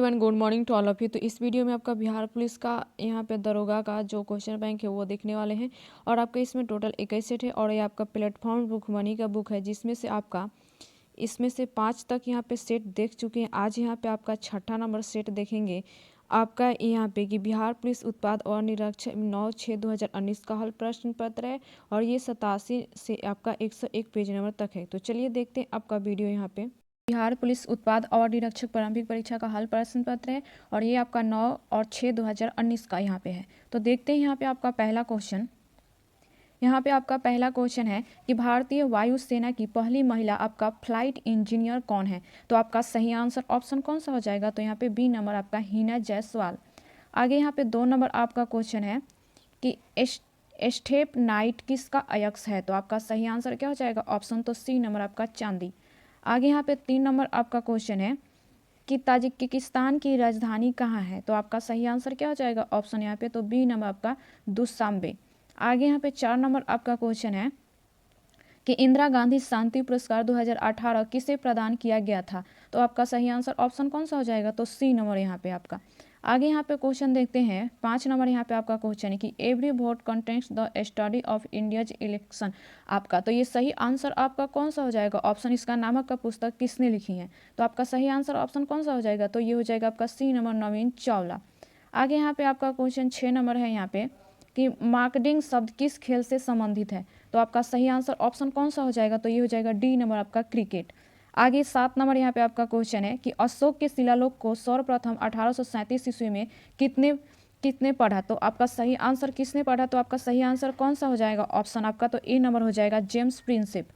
Everyone, good morning to all of you. तो इस video में आपका बिहार पुलिस का यहाँ पे दरोगा का जो क्वेश्चन बैंक है वो देखने वाले हैं। और आपका इसमें टोटल 21 सेट है और ये आपका प्लेटफॉर्म बुक मनी का बुक है, जिसमें से आपका इसमें से 5 तक यहाँ पे सेट देख चुके हैं। आज यहाँ पे आपका 6ठा नंबर सेट देखेंगे। आपका यहाँ पे कि बिहार पुलिस उत्पाद और निरीक्षक 9/6/2019 का हल प्रश्न पत्र है और ये 87 से आपका 101 पेज नंबर तक है। तो चलिए देखते हैं आपका वीडियो। यहाँ पे बिहार पुलिस उत्पाद और निरीक्षक प्रारंभिक परीक्षा का हल प्रश्न पत्र है और ये आपका 9/6/2019 का यहाँ पे है। तो देखते हैं यहाँ पे आपका पहला क्वेश्चन। यहाँ पे आपका पहला क्वेश्चन है कि भारतीय वायुसेना की पहली महिला आपका फ्लाइट इंजीनियर कौन है। तो आपका सही आंसर ऑप्शन कौन सा हो जाएगा, तो यहाँ पे बी नंबर आपका हिना जायसवाल। आगे यहाँ पे 2 नंबर आपका क्वेश्चन है कि स्टेप नाइट किसका अयस्क है। तो आपका सही आंसर क्या हो जाएगा, ऑप्शन तो सी नंबर आपका चांदी। आगे यहाँ पे 3 नंबर आपका क्वेश्चन है कि ताजिकिस्तान की राजधानी कहाँ है। तो आपका सही आंसर क्या हो जाएगा, ऑप्शन यहाँ पे तो बी नंबर आपका दुशांबे। आगे यहाँ पे 4 नंबर आपका क्वेश्चन है कि इंदिरा गांधी शांति पुरस्कार 2018 किसे प्रदान किया गया था। तो आपका सही आंसर ऑप्शन कौन सा हो जाएगा, तो सी नंबर यहाँ पे आपका। आगे यहाँ पे क्वेश्चन देखते हैं 5 नंबर। यहाँ पे आपका क्वेश्चन है कि every vote contents the study of India's election आपका। तो ये सही आंसर आपका कौन सा हो जाएगा, ऑप्शन इसका नामक का पुस्तक किसने लिखी है। तो आपका सही आंसर ऑप्शन कौन सा हो जाएगा, तो ये हो जाएगा आपका सी नंबर नवीन चावला। आगे यहाँ पे आपका क्वेश्चन 6 नंबर है यहाँ पे कि मार्केटिंग शब्द किस खेल से संबंधित है। तो आपका सही आंसर ऑप्शन कौन सा हो जाएगा, तो ये हो जाएगा डी नंबर आपका क्रिकेट। आगे 7 नंबर यहाँ पे आपका क्वेश्चन है कि अशोक के शिलालेख को सर्वप्रथम 1837 ईस्वी में कितने पढ़ा। तो आपका सही आंसर किसने पढ़ा, तो आपका सही आंसर कौन सा हो जाएगा, ऑप्शन आपका तो ए नंबर हो जाएगा जेम्स प्रिंसिप।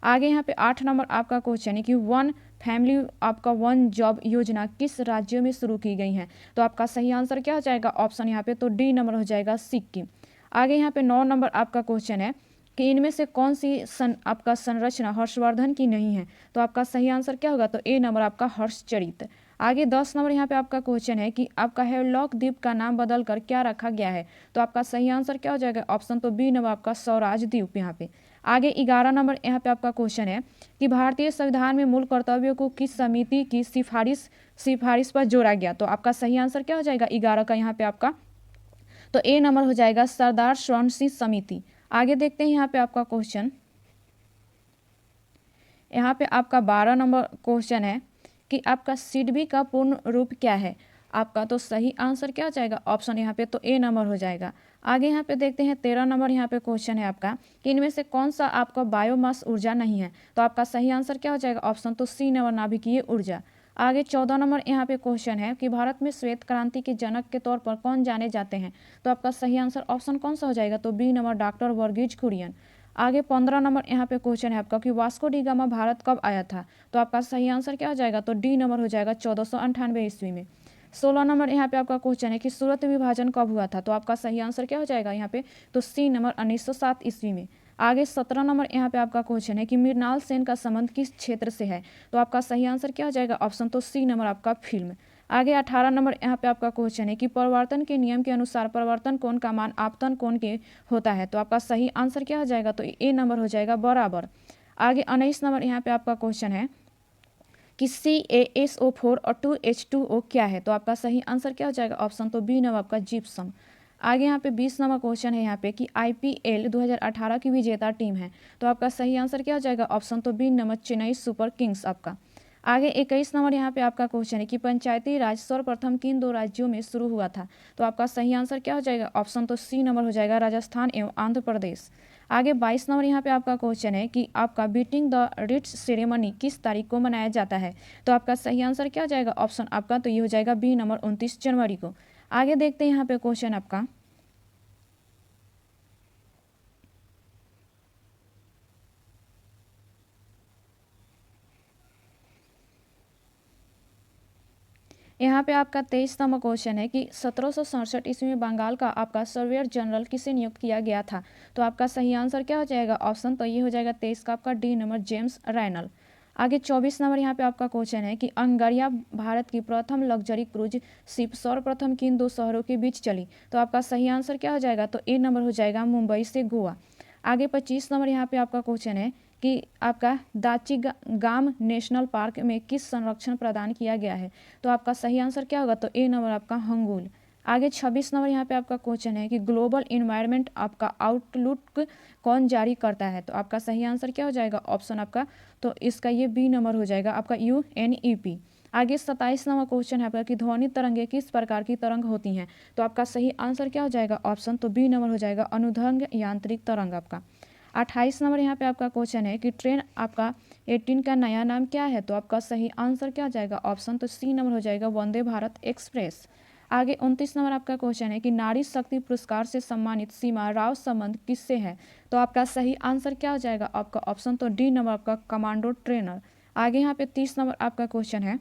आगे यहाँ पे 8 नंबर आपका क्वेश्चन है कि वन फैमिली आपका वन जॉब योजना किस राज्य में शुरू की गई है। तो आपका सही आंसर क्या हो जाएगा, ऑप्शन यहाँ पे तो डी नंबर हो जाएगा सिक्किम। आगे यहाँ पे 9 नंबर आपका क्वेश्चन है कि इनमें से कौन सी आपका संरचना हर्षवर्धन की नहीं है। तो आपका सही आंसर क्या होगा, तो ए नंबर आपका हर्षचरित। आगे 10 नंबर यहाँ पे आपका क्वेश्चन है कि आपका हेवलॉक द्वीप का नाम बदलकर क्या रखा गया है। तो आपका सही आंसर क्या हो जाएगा, ऑप्शन तो बी नंबर आपका स्वराज द्वीप यहाँ पे। आगे 11 नंबर यहाँ पे आपका क्वेश्चन है कि भारतीय संविधान में मूल कर्तव्यों को किस समिति की सिफारिश पर जोड़ा गया। तो आपका सही आंसर क्या हो जाएगा 11 का यहाँ पे आपका, तो ए नंबर हो जाएगा सरदार स्वर्ण सिंह समिति। आगे देखते हैं यहाँ पे आपका क्वेश्चन। यहाँ पे आपका 12 नंबर क्वेश्चन है कि आपका सिडबी का पूर्ण रूप क्या है। आपका तो सही आंसर क्या हो जाएगा, ऑप्शन यहाँ पे तो ए नंबर हो जाएगा। आगे यहाँ पे देखते हैं 13 नंबर यहाँ पे क्वेश्चन है आपका कि इनमें से कौन सा आपका बायोमास ऊर्जा नहीं है। तो आपका सही आंसर क्या हो जाएगा, ऑप्शन तो सी नंबर नाभिकीय ऊर्जा। आगे 14 नंबर यहाँ पे क्वेश्चन है कि भारत में श्वेत क्रांति के जनक के तौर पर कौन जाने जाते हैं। तो आपका सही आंसर ऑप्शन कौन सा हो जाएगा, तो B number doctor Verghese Kurien. आगे 15 नंबर यहाँ पे क्वेश्चन है आपका कि वास्को डी गामा भारत कब आया था। तो आपका सही आंसर क्या हो जाएगा, तो डी नंबर हो जाएगा 1498 ईस्वी में। 16 नंबर यहाँ पे आपका क्वेश्चन है कि सूरत विभाजन कब हुआ था। तो आपका सही आंसर क्या हो जाएगा यहाँ पे, तो सी नंबर 1907 ईस्वी में। आगे 17 नंबर यहाँ पे आपका क्वेश्चन है कि मृणाल सेन का संबंध किस क्षेत्र से है। तो आपका सही आंसर क्या हो जाएगा, ऑप्शन तो सी नंबर आपका फिल्म। आगे 18 नंबर यहाँ पे आपका क्वेश्चन है कि परिवर्तन के नियम के अनुसार परिवर्तन कोण का मान आपतन कोण के होता है। तो आपका सही आंसर क्या हो जाएगा, तो ए नंबर हो जाएगा बराबर। आगे 19 नंबर यहाँ पे आपका क्वेश्चन है कि CaSO4 और 2H2O क्या है। तो आपका सही आंसर क्या हो जाएगा, ऑप्शन तो बी नंबर आपका जिप्सम। आगे यहाँ पे 20 नंबर क्वेश्चन है यहाँ पे कि IPL 2018 की विजेता टीम है। तो आपका सही आंसर क्या हो जाएगा, ऑप्शन तो B number Chennai Super Kings आपका। आगे 21 नंबर यहाँ पे आपका क्वेश्चन है कि पंचायती राज सर्वप्रथम किन 2 राज्यों में शुरू हुआ था। तो आपका सही आंसर क्या हो जाएगा, ऑप्शन तो सी नंबर हो जाएगा राजस्थान एवं आंध्र प्रदेश। आगे 22 नंबर यहाँ पे आपका क्वेश्चन है कि आपका बीटिंग द रिट्स सेरेमनी किस तारीख को मनाया जाता है। तो आपका सही आंसर क्या हो जाएगा, ऑप्शन आपका तो ये हो जाएगा बी नंबर 29 जनवरी को। आगे देखते हैं यहाँ पे क्वेश्चन आपका यहाँ पे आपका 23 नंबर क्वेश्चन है कि 1767 ईस्वी में बंगाल का आपका सर्वेयर जनरल किसे नियुक्त किया गया था। तो आपका सही आंसर क्या हो जाएगा, ऑप्शन तो ये हो जाएगा 23 का आपका डी नंबर जेम्स रैनल। आगे 24 नंबर यहाँ पे आपका क्वेश्चन है कि अंगारिया भारत की प्रथम लग्जरी क्रूज शिप सर्वप्रथम किन 2 शहरों के बीच चली। तो आपका सही आंसर क्या हो जाएगा, तो ए नंबर हो जाएगा मुंबई से गोवा। आगे 25 नंबर यहाँ पे आपका क्वेश्चन है कि आपका दाचिगाम नेशनल पार्क में किस संरक्षण प्रदान किया गया है? तो आपका सही आंसर क्या होगा? तो ए नंबर आपका हंगुल। आगे 26 नंबर यहाँ पे आपका क्वेश्चन है कि ग्लोबल इन्वायरमेंट आपका आउटलुक कौन जारी करता है? तो आपका सही आंसर क्या हो जाएगा? ऑप्शन आपका तो इसका ये बी नंबर हो जाएगा आपका UNEP। आगे 27 नंबर क्वेश्चन है आपका कि ध्वनि तरंगे किस प्रकार की तरंग होती हैं? तो आपका सही आंसर क्या हो जाएगा? ऑप्शन तो बी नंबर हो जाएगा अनुदैर्ध्य यांत्रिक तरंग आपका। 28 नंबर यहाँ पे आपका क्वेश्चन है कि ट्रेन आपका 18 का नया नाम क्या है? तो आपका सही आंसर क्या हो जाएगा? ऑप्शन तो सी नंबर हो जाएगा वंदे भारत एक्सप्रेस। आगे 29 नंबर आपका क्वेश्चन है कि नारी शक्ति पुरस्कार से सम्मानित सीमा राव संबंध किससे है? तो आपका सही आंसर क्या हो जाएगा? आपका ऑप्शन तो डी नंबर आपका कमांडो ट्रेनर। आगे यहाँ पे 30 नंबर आपका क्वेश्चन है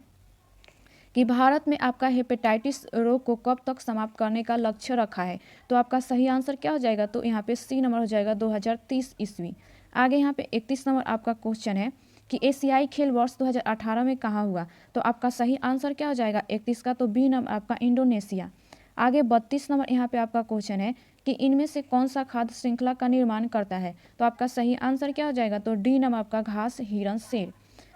कि भारत में आपका हेपेटाइटिस रोग को कब तक समाप्त करने का लक्ष्य रखा है? तो आपका सही आंसर क्या हो जाएगा? तो यहाँ पे सी नंबर हो जाएगा 2030 ईस्वी। आगे यहाँ पे 31 नंबर आपका क्वेश्चन है कि एशियाई खेल वर्ष 2018 में कहाँ हुआ? तो आपका सही आंसर क्या हो जाएगा? 31 का तो बी नंबर आपका इंडोनेशिया। आगे 32 नंबर यहाँ पे आपका क्वेश्चन है कि इनमें से कौन सा खाद्य श्रृंखला का निर्माण करता है? तो आपका सही आंसर क्या हो जाएगा? तो डी नंबर आपका घास हिरण शेर।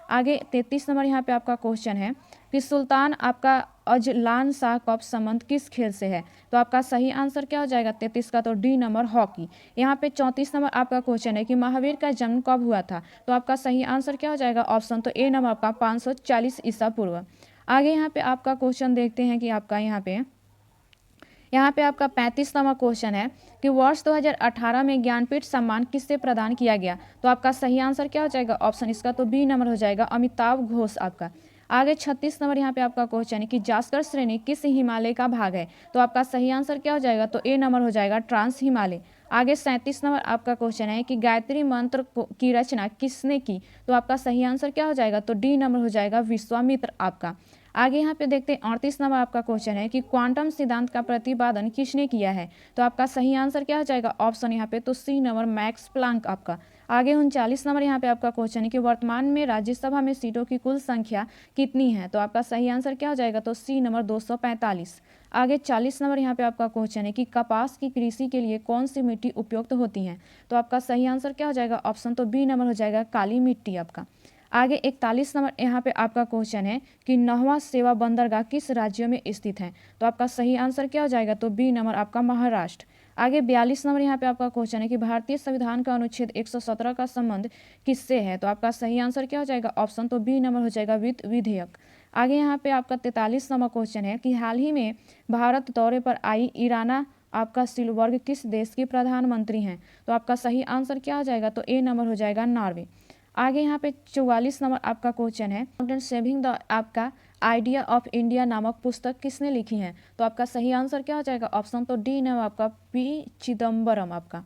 आगे 33 नंबर यहाँ पे आपका क्वेश्चन है कि सुल्तान आपका अजलान शाह कप संबंध किस खेल से है? तो आपका सही आंसर क्या हो जाएगा? 33 का तो डी नंबर हॉकी। यहाँ पे 34 नंबर आपका क्वेश्चन है कि महावीर का जन्म कब हुआ था? तो आपका सही आंसर क्या हो जाएगा? ऑप्शन तो ए नंबर आपका 540 ईसा पूर्व। आगे यहाँ पे आपका क्वेश्चन देखते हैं कि आपका यहाँ पे आपका 35वां क्वेश्चन है कि वर्ष 2018 में ज्ञानपीठ सम्मान किससे प्रदान किया गया? तो आपका सही आंसर क्या हो जाएगा? ऑप्शन इसका तो बी नंबर हो जाएगा अमिताभ घोष आपका। आगे 36 नंबर यहाँ पे आपका क्वेश्चन है कि जास्कर श्रेणी किस हिमालय का भाग है? तो आपका सही आंसर क्या हो जाएगा? तो ए नंबर हो जाएगा ट्रांस हिमालय। आगे 37 नंबर आपका क्वेश्चन है कि गायत्री मंत्र की रचना किसने की? तो आपका सही आंसर क्या हो जाएगा? तो डी नंबर हो जाएगा विश्वामित्र आपका। आगे यहाँ पे देखते हैं 38 नंबर आपका क्वेश्चन है कि क्वांटम सिद्धांत का प्रतिपादन किसने किया है? तो आपका सही आंसर क्या हो जाएगा? ऑप्शन यहाँ पे तो सी नंबर मैक्स प्लांक आपका। आगे 39 नंबर यहाँ पे आपका क्वेश्चन है कि वर्तमान में राज्यसभा में सीटों की कुल संख्या कितनी है? तो आपका सही आंसर क्या हो जाएगा? तो सी नंबर 245। आगे 40 नंबर यहाँ पे आपका क्वेश्चन है कि कपास की कृषि के लिए कौन सी मिट्टी उपयुक्त होती है? तो आपका सही आंसर क्या हो जाएगा? ऑप्शन तो बी नंबर हो जाएगा काली मिट्टी आपका। आगे 41 नंबर यहाँ पे आपका क्वेश्चन है कि नौवां सेवा बंदरगाह किस राज्य में स्थित है? तो आपका सही आंसर क्या हो जाएगा? तो बी नंबर आपका महाराष्ट्र। आगे 42 नंबर यहाँ पे आपका क्वेश्चन है कि भारतीय संविधान का अनुच्छेद 117 का संबंध किससे है? तो आपका सही आंसर क्या हो जाएगा? ऑप्शन तो बी नंबर हो जाएगा वित्त विधेयक। आगे यहाँ पे आपका 43 नंबर क्वेश्चन है कि हाल ही में भारत दौरे पर आई ईराना आपका सिलबर्ग किस देश की प्रधानमंत्री हैं? तो आपका सही आंसर क्या हो जाएगा? तो ए नंबर हो जाएगा नॉर्वे। आगे यहाँ पे 44 नंबर आपका क्वेश्चन है सेविंग द आपका आइडिया ऑफ इंडिया नामक पुस्तक किसने लिखी है? तो आपका सही आंसर क्या हो जाएगा? ऑप्शन तो डी नंबर आपका पी चिदम्बरम आपका।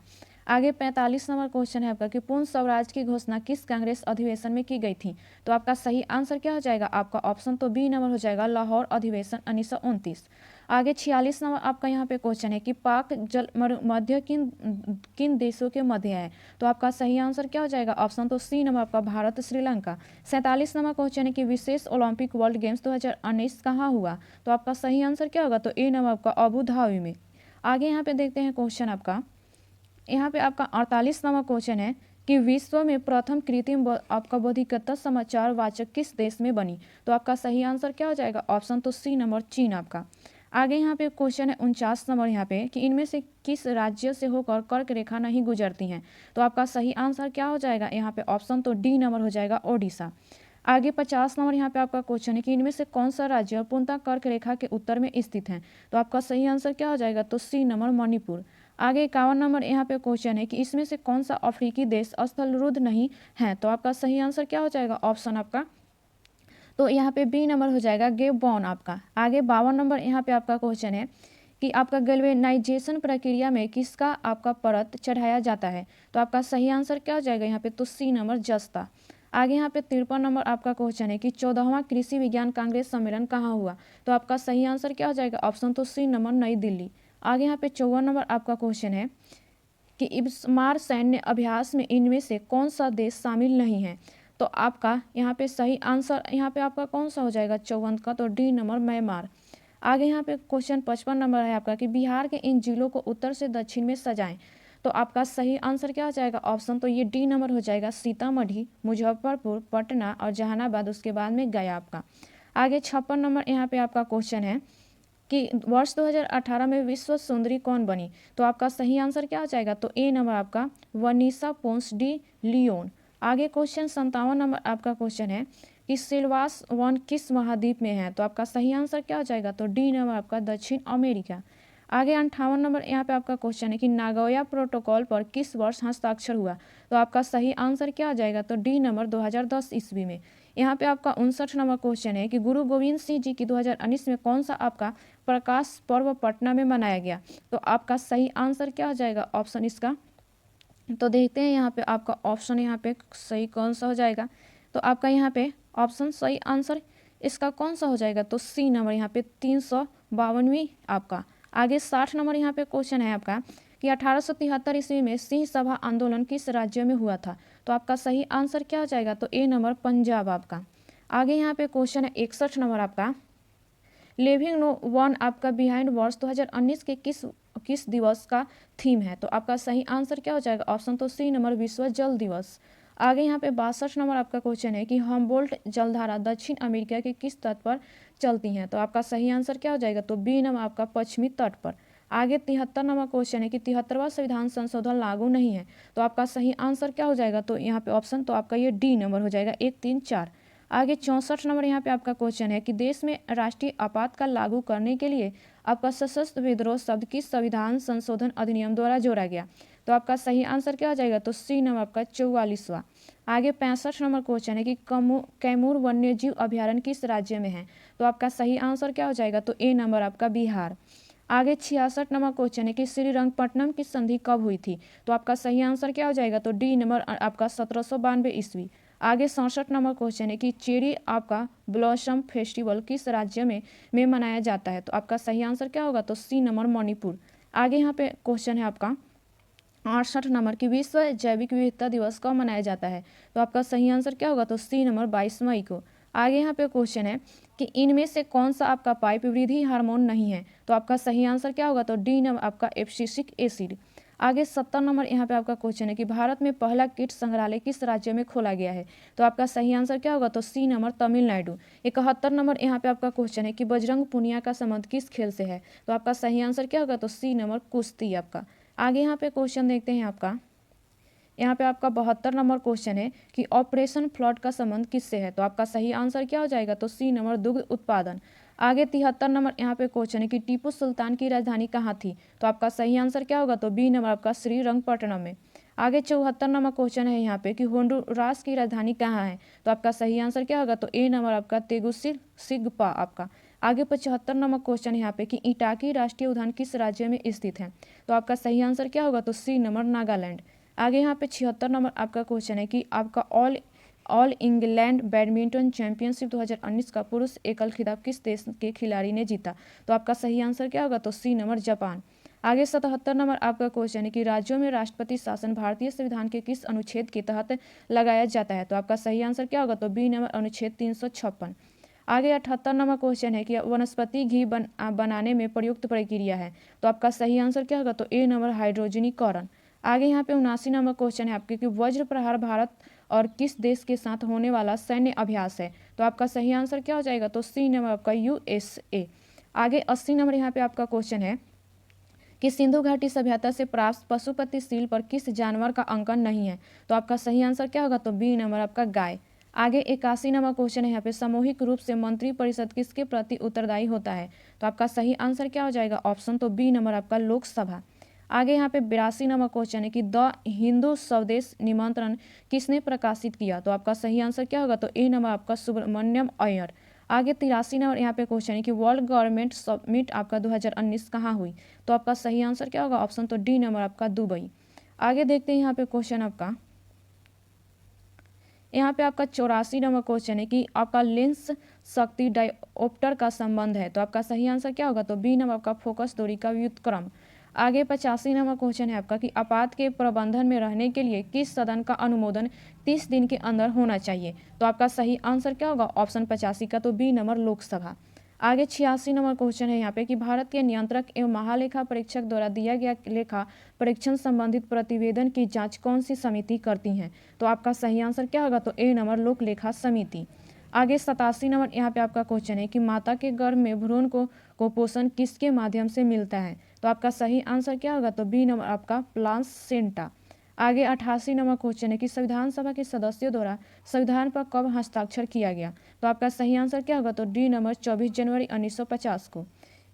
आगे 45 नंबर क्वेश्चन है आपका कि पूर्ण स्वराज की घोषणा किस कांग्रेस अधिवेशन में की गई थी? तो आपका सही आंसर क्या हो जाएगा? आपका ऑप्शन तो बी नंबर हो जाएगा लाहौर अधिवेशन 1929। आगे 46 नंबर आपका यहाँ पे क्वेश्चन है कि पाक जल मध्य किन किन देशों के मध्य है? तो आपका सही आंसर क्या हो जाएगा? ऑप्शन तो सी नंबर आपका भारत श्रीलंका। 47 नंबर क्वेश्चन है कि विशेष ओलंपिक वर्ल्ड गेम्स 2019 कहाँ हुआ? तो आपका सही आंसर क्या होगा? तो ए नंबर आपका अबू धाबी में। आगे यहाँ पे देखते हैं क्वेश्चन आपका, यहाँ पे आपका 48 नंबर क्वेश्चन है कि विश्व में प्रथम कृत्रिम आपका बौद्धिकता समाचार वाचक किस देश में बनी? तो आपका सही आंसर क्या हो जाएगा? ऑप्शन तो सी नंबर चीन आपका। आगे यहाँ पे क्वेश्चन है 49 नंबर यहाँ पे कि इनमें से किस राज्य से होकर कर्क रेखा नहीं गुजरती हैं? तो आपका सही आंसर क्या हो जाएगा? यहाँ पे ऑप्शन तो डी नंबर हो जाएगा ओडिशा। आगे 50 नंबर यहाँ पे आपका क्वेश्चन है कि इनमें से कौन सा राज्य पूर्णतः कर्क रेखा के उत्तर में स्थित है? तो आपका सही आंसर क्या हो जाएगा? तो सी नंबर मणिपुर। आगे 51 नंबर यहाँ पे क्वेश्चन है कि इसमें से कौन सा अफ्रीकी देश स्थलरुद्ध नहीं है? तो आपका सही आंसर क्या हो जाएगा? ऑप्शन आपका तो यहाँ पे बी नंबर हो जाएगा गेबॉन आपका। आगे 52 नंबर यहाँ पे आपका क्वेश्चन है कि आपका गैल्वेनाइजेशन प्रक्रिया में किसका आपका परत चढ़ाया जाता है? तो आपका सही आंसर क्या हो जाएगा? यहाँ पे तो सी नंबर जस्ता। आगे यहाँ पे 53 नंबर आपका क्वेश्चन है कि 14वां कृषि विज्ञान कांग्रेस सम्मेलन कहाँ हुआ? तो आपका सही आंसर क्या हो जाएगा? ऑप्शन तो सी नंबर नई दिल्ली। आगे यहाँ पे 54 नंबर आपका क्वेश्चन है कि इब्समार सैन्य अभ्यास में इनमें से कौन सा देश शामिल नहीं है? तो आपका यहाँ पे सही आंसर यहाँ पे आपका कौन सा हो जाएगा? 54 का तो डी नंबर म्यांमार। आगे यहाँ पे क्वेश्चन 55 नंबर है आपका कि बिहार के इन जिलों को उत्तर से दक्षिण में सजाएं। तो आपका सही आंसर क्या हो जाएगा ऑप्शन तो ये डी नंबर हो जाएगा, सीतामढ़ी, मुजफ्फरपुर, पटना और जहानाबाद, उसके बाद में गया आपका। आगे 56 नंबर यहाँ पे आपका क्वेश्चन है कि वर्ष 2018 में विश्व सुंदरी कौन बनी, तो आपका सही आंसर क्या हो जाएगा तो ए नंबर आपका वनीसा पोंस डी लियोन। आगे क्वेश्चन 57 नंबर आपका क्वेश्चन है कि सिलवास वन किस महाद्वीप में है, तो आपका सही आंसर क्या हो जाएगा तो डी नंबर आपका दक्षिण अमेरिका। आगे 58 नंबर यहाँ पे आपका क्वेश्चन है कि नागोया प्रोटोकॉल पर किस वर्ष हस्ताक्षर हुआ, तो आपका सही आंसर क्या हो जाएगा तो डी नंबर 2010 ईस्वी में। यहाँ पे आपका 59 नंबर क्वेश्चन है कि गुरु गोविंद सिंह जी की 2019 में कौन सा आपका प्रकाश पर्व पटना में मनाया गया, तो आपका सही आंसर क्या हो जाएगा ऑप्शन इसका, तो देखते हैं यहाँ पे आपका ऑप्शन यहाँ पे सही कौन सा हो जाएगा, तो आपका यहाँ पे ऑप्शन सही आंसर इसका कौन सा हो जाएगा तो सी नंबर यहाँ पे 352वीं आपका। आगे 60 नंबर यहाँ पे क्वेश्चन है आपका कि 1873 ईस्वी में सिंह सभा आंदोलन किस राज्य में हुआ था, तो आपका सही आंसर क्या हो जाएगा तो ए नंबर पंजाब आपका। आगे यहाँ पे क्वेश्चन है 61 नंबर आपका, लिविंग नो वन आपका बिहाइंड वर्ष 2019 के किस दिवस का थीम है, तो आपका सही आंसर क्या हो जाएगा ऑप्शन तो सी नंबर विश्व जल दिवस। आगे यहाँ पे 62 नंबर आपका क्वेश्चन है कि हम्बोल्ट जलधारा दक्षिण अमेरिका के किस तट पर चलती हैं, तो आपका सही आंसर क्या हो जाएगा तो बी नंबर आपका पश्चिमी तट पर। आगे 73 नंबर क्वेश्चन है कि 73वां संविधान संशोधन लागू नहीं है, तो आपका सही आंसर क्या हो जाएगा तो यहाँ पे ऑप्शन तो आपका ये डी नंबर हो जाएगा 1, 3, 4। आगे 64 नंबर यहाँ पे आपका क्वेश्चन है कि देश में राष्ट्रीय आपातकाल लागू करने के लिए आपका सशस्त्र विद्रोह शब्द किस संविधान संशोधन अधिनियम द्वारा जोड़ा गया, तो आपका सही आंसर क्या हो जाएगा तो सी नंबर आपका 44वां। आगे 65 नंबर क्वेश्चन है कि कैमूर वन्य जीव अभ्यारण्य किस राज्य में है, तो आपका सही आंसर क्या हो जाएगा तो ए नंबर आपका बिहार। आगे 66 नंबर क्वेश्चन है कि श्रीरंगपट्टनम की संधि कब हुई थी, तो आपका सही आंसर क्या हो जाएगा तो डी नंबर आपका 1792 ईस्वी। आगे 67 नंबर क्वेश्चन है कि चेरी आपका ब्लॉसम फेस्टिवल किस राज्य में मनाया जाता है, तो आपका सही आंसर क्या होगा तो सी नंबर मणिपुर। आगे यहाँ पे क्वेश्चन है आपका 68 नंबर की विश्व जैविक विविधता दिवस कब मनाया जाता है, तो आपका सही आंसर क्या होगा तो सी नंबर 22 मई को। आगे यहाँ पे क्वेश्चन है कि इनमें से कौन सा आपका पाइप वृद्धि हार्मोन नहीं है, तो आपका सही आंसर क्या होगा तो डी नंबर आपका एब्सिसिक एसिड। आगे 70 नंबर यहाँ पे आपका क्वेश्चन है कि भारत में पहला कीट संग्रहालय किस राज्य में खोला गया है, तो आपका सही आंसर क्या होगा तो सी नंबर तमिलनाडु। 71 नंबर यहाँ पे आपका क्वेश्चन है कि बजरंग पूनिया का संबंध किस खेल से है, तो आपका सही आंसर क्या होगा तो सी नंबर कुश्ती आपका। आगे यहाँ पे क्वेश्चन देखते हैं आपका, यहाँ पे आपका 72 नंबर क्वेश्चन है कि ऑपरेशन फ्लड का संबंध किससे है, तो आपका सही आंसर क्या हो जाएगा तो सी नंबर दुग्ध उत्पादन। आगे 73 नंबर यहाँ पे क्वेश्चन है कि टीपू सुल्तान की राजधानी कहाँ थी, तो आपका सही आंसर क्या होगा तो बी नंबर आपका श्रीरंगपट्टनम में। आगे 74 नंबर क्वेश्चन है यहाँ पे कि होंडुरास की राजधानी कहाँ है, तो आपका सही आंसर क्या होगा तो ए नंबर आपका तेगुसिगपा आपका। आगे 75 नंबर क्वेश्चन यहाँ पे कि इटाकी राष्ट्रीय उद्यान किस राज्य में स्थित है, तो आपका सही आंसर क्या होगा तो सी नंबर नागालैंड। आगे यहाँ पे 76 नंबर आपका क्वेश्चन है कि आपका ऑल इंग्लैंड बैडमिंटन चैंपियनशिप 2019 का पुरुष एकल खिताब किस देश के खिलाड़ी ने जीता, तो आपका सही आंसर क्या होगा तो सी नंबर जापान। आगे 77 नंबर आपका क्वेश्चन है कि राज्यों में राष्ट्रपति शासन भारतीय संविधान के किस अनुच्छेद के तहत लगाया जाता है, तो आपका सही आंसर क्या होगा तो बी नंबर अनुच्छेद 356। आगे 78 नंबर क्वेश्चन है कि वनस्पति घी बनाने में प्रयुक्त प्रक्रिया है, तो आपका सही आंसर क्या होगा तो ए नंबर हाइड्रोजनीकरण। आगे यहाँ पे 79 नंबर क्वेश्चन है आपके कि वज्र प्रहार भारत और किस देश के साथ होने वाला सैन्य अभ्यास है, तो आपका सही आंसर क्या हो जाएगा तो सी नंबर आपका USA। आगे 80 नंबर यहाँ पे आपका क्वेश्चन है कि सिंधु घाटी सभ्यता से प्राप्त पशुपति सील पर किस जानवर का अंकन नहीं है, तो आपका सही आंसर क्या होगा तो बी नंबर आपका गाय। आगे 81 नंबर क्वेश्चन है यहाँ पे सामूहिक रूप से मंत्री परिषद किसके प्रति उत्तरदायी होता है, तो आपका सही आंसर क्या हो जाएगा ऑप्शन तो बी नंबर आपका लोकसभा। आगे यहाँ पे 82 नंबर क्वेश्चन है कि द हिंदू स्वदेश निमंत्रण किसने प्रकाशित किया, तो आपका सही आंसर क्या होगा तो ए नंबर आपका सुब्रमण्यम अय्यर। आगे 83 नंबर यहाँ पे क्वेश्चन है कि वर्ल्ड गवर्नमेंट समिट आपका 2019 कहाँ हुई, तो आपका सही आंसर क्या होगा ऑप्शन तो डी नंबर आपका दुबई। आगे देखते हैं यहाँ पे क्वेश्चन आपका, यहाँ पे आपका 84 नंबर क्वेश्चन है कि आपका लेंस शक्ति डायोप्टर का संबंध है, तो आपका सही आंसर क्या होगा तो बी नंबर आपका फोकस दूरी का व्युत्क्रम। आगे 85 नंबर क्वेश्चन है आपका कि आपात के प्रबंधन में रहने के लिए किस सदन का अनुमोदन 30 दिन के अंदर होना चाहिए, तो आपका सही आंसर क्या होगा ऑप्शन 85 का तो बी नंबर लोकसभा। आगे 86 नंबर क्वेश्चन है यहाँ पे कि भारत के नियंत्रक एवं महालेखा परीक्षक द्वारा दिया गया लेखा परीक्षण संबंधित प्रतिवेदन की जांच कौन सी समिति करती है? तो आपका सही आंसर क्या होगा? तो ए नंबर लोक लेखा समिति। आगे 87 नंबर यहाँ पे आपका क्वेश्चन है कि माता के गर्भ में भ्रूण को पोषण किसके माध्यम से मिलता है? तो आपका सही आंसर क्या होगा? तो बी नंबर आपका प्लासेंटा। आगे 88 नंबर क्वेश्चन है कि संविधान सभा के सदस्यों द्वारा संविधान पर कब हस्ताक्षर किया गया? तो आपका सही आंसर क्या होगा? तो डी नंबर 24 जनवरी 1950 को।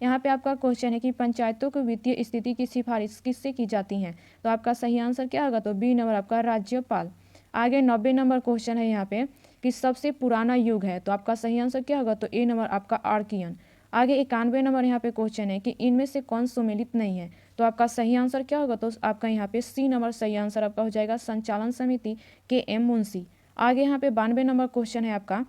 यहाँ पे आपका क्वेश्चन है कि पंचायतों को वित्तीय स्थिति की सिफारिश किससे की जाती है? तो आपका सही आंसर क्या होगा? तो बी नंबर आपका राज्यपाल। आगे 90 नंबर क्वेश्चन है यहाँ पे कि सबसे पुराना युग है? तो आपका सही आंसर क्या होगा? तो ए नंबर आपका आर्कियन। आगे 91 नंबर यहाँ पे क्वेश्चन है कि इनमें से कौन सुमेलित नहीं है? तो आपका सही आंसर क्या होगा? तो आपका यहाँ पे सी नंबर सही आंसर आपका हो जाएगा संचालन समिति के मुंशी। आगे यहाँ पे 92 नंबर क्वेश्चन है आपका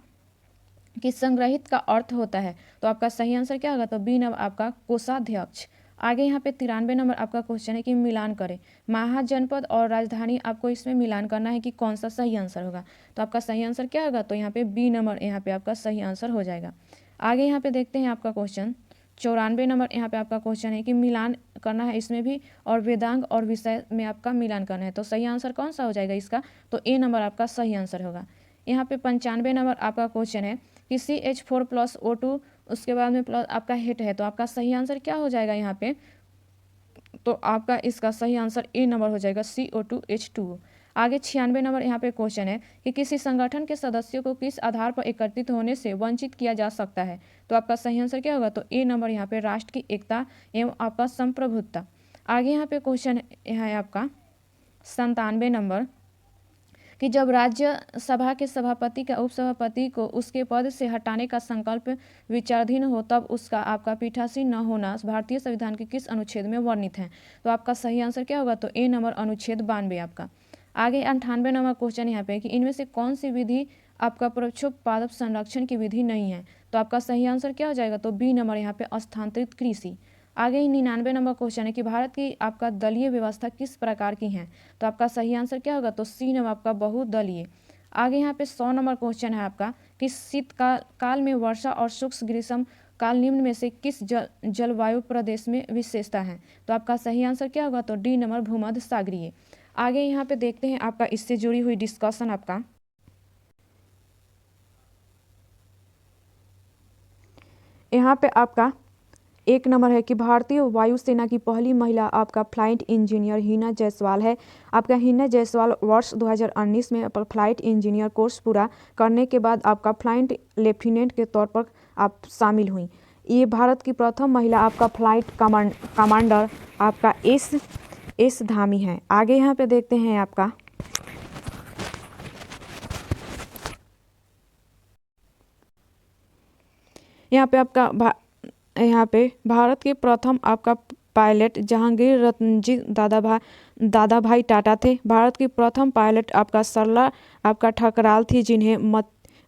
कि संग्रहित का अर्थ होता है? तो आपका सही आंसर क्या होगा? तो बी नंबर आपका कोषाध्यक्ष। आगे यहाँ पे 93 नंबर आपका क्वेश्चन है कि मिलान करें महाजनपद और राजधानी, आपको इसमें मिलान करना है कि कौन सा सही आंसर होगा? तो आपका सही आंसर क्या होगा? तो यहाँ पे बी नंबर यहाँ पे आपका सही आंसर हो जाएगा। आगे यहाँ पे देखते हैं आपका क्वेश्चन 94 नंबर यहाँ पे आपका क्वेश्चन है कि मिलान करना है इसमें भी और वेदांग और विषय में आपका मिलान करना है। तो सही आंसर कौन सा हो जाएगा इसका? तो ए नंबर आपका सही आंसर होगा। यहाँ पे 95 नंबर आपका क्वेश्चन है कि CH4 + O2 उसके बाद में प्लस आपका हिट है। तो आपका सही आंसर क्या हो जाएगा यहाँ पे? तो आपका इसका सही आंसर ए नंबर हो जाएगा CO2H2। आगे 96 नंबर यहाँ पे क्वेश्चन है कि किसी संगठन के सदस्यों को किस आधार पर एकत्रित होने से वंचित किया जा सकता है? तो आपका सही आंसर क्या होगा? तो ए नंबर यहाँ पे राष्ट्र की एकता एवं आपका संप्रभुता। आगे यहाँ पे क्वेश्चन है आपका 97 नंबर कि जब राज्यसभा के सभापति का उपसभापति को उसके पद से हटाने का संकल्प विचाराधीन हो तब उसका आपका पीठासीन न होना भारतीय संविधान के किस अनुच्छेद में वर्णित है? तो आपका सही आंसर क्या होगा? तो ए नंबर अनुच्छेद 92 आपका। आगे 98 नंबर क्वेश्चन यहाँ पे कि इनमें से कौन सी विधि आपका परोक्षोत्पादक संरक्षण की विधि नहीं है? तो आपका सही आंसर क्या हो जाएगा? तो बी नंबर यहाँ पे स्थानांतरित कृषि। आगे 99 नंबर क्वेश्चन है कि भारत की आपका दलीय व्यवस्था किस प्रकार की है? तो आपका सही आंसर क्या होगा? तो सी नंबर आपका बहुदलीय। आगे यहाँ पे 100 नंबर क्वेश्चन है आपका कि शीतकाल में वर्षा और शुष्क ग्रीष्म काल निम्न में से किस जलवायु प्रदेश में विशेषता है? तो आपका सही आंसर क्या होगा? तो डी नंबर भूमध्य सागरीय। आगे यहाँ पे देखते हैं आपका इससे जुड़ी हुई डिस्कशन आपका। यहाँ पे आपका 1 नंबर है कि भारतीय वायुसेना की पहली महिला आपका फ्लाइट इंजीनियर हिना जायसवाल है। आपका हिना जायसवाल वर्ष 2019 में फ्लाइट इंजीनियर कोर्स पूरा करने के बाद आपका फ्लाइट लेफ्टिनेंट के तौर पर आप शामिल हुई। ये भारत की प्रथम महिला आपका फ्लाइट कमांडर आपका एस धामी है। आगे यहाँ पे देखते हैं आपका यहाँ पे भारत के प्रथम आपका पायलट जहांगीर रतनजी दादाभाई टाटा थे। भारत की प्रथम पायलट आपका सरला आपका ठकराल थी जिन्हें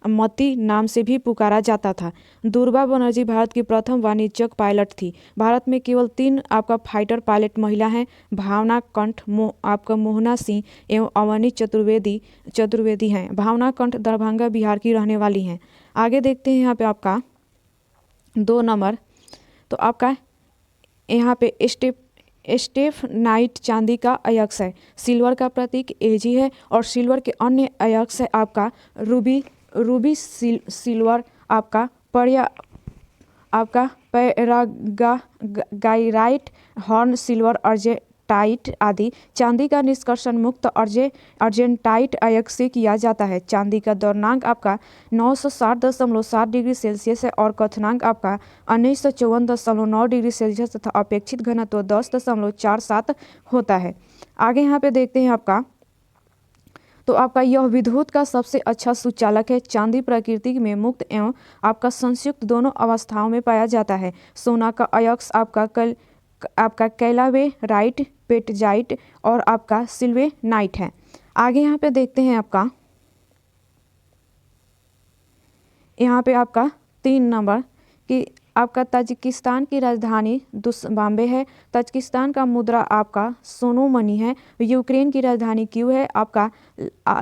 मती नाम से भी पुकारा जाता था। दुर्गा बनर्जी भारत की प्रथम वाणिज्यिक पायलट थी। भारत में केवल 3 आपका फाइटर पायलट महिला हैं, भावना कंठ आपका मोहना सिंह एवं अवनी चतुर्वेदी हैं। भावना कंठ दरभंगा बिहार की रहने वाली हैं। आगे देखते हैं यहाँ पे आपका 2 नंबर। तो आपका यहाँ पे स्टेफ नाइट चांदी का अयस्क है, सिल्वर का प्रतीक एजी है और सिल्वर के अन्य अयस्क है आपका रूबी सिल्वर आपका पैरागाइराइट हॉर्न सिल्वर अर्जेंटाइट आदि। चांदी का निष्कर्षण मुक्त अर्जेंटाइट अयस्क से किया जाता है। चांदी का द्रव्यमान आपका 960.7 डिग्री सेल्सियस है और क्वथनांक आपका 1954.9 डिग्री सेल्सियस तथा अपेक्षित घनत्व 10.47 होता है। आगे यहाँ पे देखते हैं आपका। तो आपका यह विद्युत का सबसे अच्छा सुचालक है। चांदी प्रकृति में मुक्त एवं आपका संयुक्त दोनों अवस्थाओं में पाया जाता है। सोना का अयस्क आपका कैलावेराइट पेटजाइट और आपका सिल्वेनाइट है। आगे यहाँ पे देखते हैं आपका। यहाँ पे आपका 3 नंबर कि आपका ताजिकिस्तान की राजधानी दुशांबे है। ताजिकिस्तान का मुद्रा आपका सोनो मनी है। यूक्रेन की राजधानी क्यू है। आपका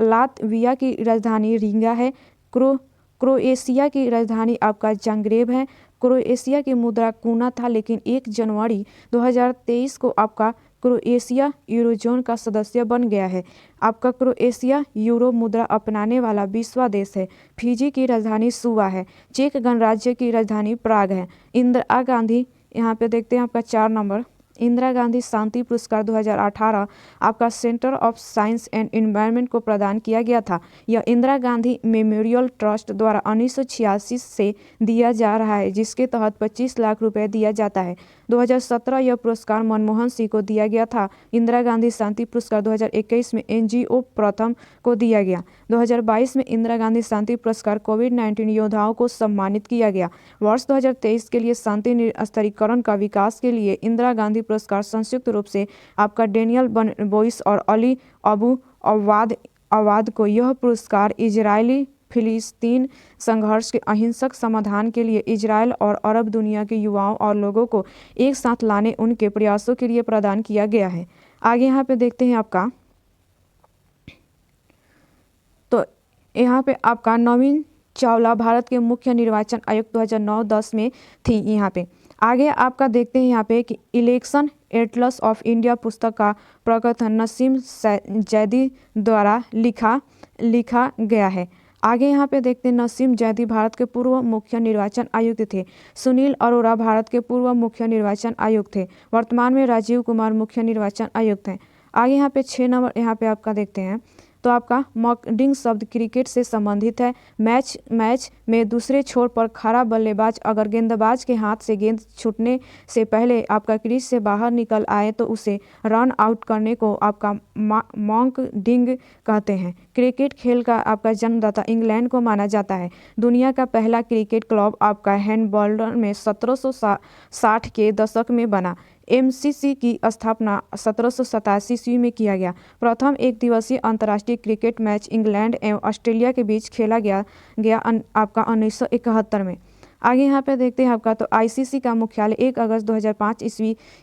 लातविया की राजधानी रिंगा है। क्रोएशिया की राजधानी आपका जाग्रेब है। क्रोएशिया की मुद्रा कूना था, लेकिन 1 जनवरी 2023 को आपका क्रोएशिया यूरोजोन का सदस्य बन गया है। आपका क्रोएशिया यूरो मुद्रा अपनाने वाला 20वां देश है। फिजी की राजधानी सुवा है। चेक गणराज्य की राजधानी प्राग है। इंदिरा गांधी, यहाँ पे देखते हैं आपका 4 नंबर, इंदिरा गांधी शांति पुरस्कार 2018 आपका centre of science and environment को प्रदान किया गया था। यह इंदिरा गांधी मेमोरियल ट्रस्ट द्वारा 1986 से दिया जा रहा है, जिसके तहत 25 लाख रुपए दिया जाता है। 2017 यह पुरस्कार मनमोहन सिंह को दिया गया था। इंदिरा गांधी शांति पुरस्कार 2021 में एनजीओ प्रथम को दिया गया। 2022 में इंदिरा गांधी शांति पुरस्कार कोविड-19 योद्धाओं को सम्मानित किया गया। वर्ष 2023 के लिए शांति निरस्त्रीकरण का विकास के लिए इंदिरा गांधी पुरस्कार संयुक्त रूप से आपका डेनियल बोइस और अली अबू अवाद को यह पुरस्कार इजरायली फिलिस्तीन संघर्ष के अहिंसक समाधान के लिए इजरायल और अरब दुनिया के युवाओं और लोगों को एक साथ लाने उनके प्रयासों के लिए प्रदान किया गया है। आगे यहाँ पे देखते हैं आपका, तो यहाँ पे आपका नवीन चावला भारत के मुख्य निर्वाचन आयुक्त 2009-10 में थी। यहाँ पे आगे आपका देखते हैं यहाँ पे कि इलेक्शन एटलस ऑफ इंडिया पुस्तक का प्रकथन नसीम जैदी द्वारा लिखा गया है। आगे यहाँ पे देखते हैं नसीम जैदी भारत के पूर्व मुख्य निर्वाचन आयुक्त थे। सुनील अरोड़ा भारत के पूर्व मुख्य निर्वाचन आयुक्त थे। वर्तमान में राजीव कुमार मुख्य निर्वाचन आयुक्त हैं। आगे यहाँ पे 6 नंबर यहाँ पे आपका देखते हैं, तो आपका मॉकडिंग शब्द क्रिकेट से संबंधित है। मैच में दूसरे छोर पर खड़ा बल्लेबाज अगर गेंदबाज के हाथ से गेंद छूटने से पहले आपका क्रीज से बाहर निकल आए तो उसे रन आउट करने को आपका मॉकडिंग कहते हैं। क्रिकेट खेल का आपका जन्मदाता इंग्लैंड को माना जाता है। दुनिया का पहला क्रिकेट क्लब आपका हैम्बल्डन में 1760 के दशक में बना। एमसीसी की स्थापना 1787 ईस्वी में किया गया। प्रथम एक दिवसीय अंतर्राष्ट्रीय क्रिकेट मैच इंग्लैंड एवं ऑस्ट्रेलिया के बीच खेला गया आपका 1971 में। आगे यहाँ पे देखते हैं आपका, तो आईसीसी का मुख्यालय 1 अगस्त 2005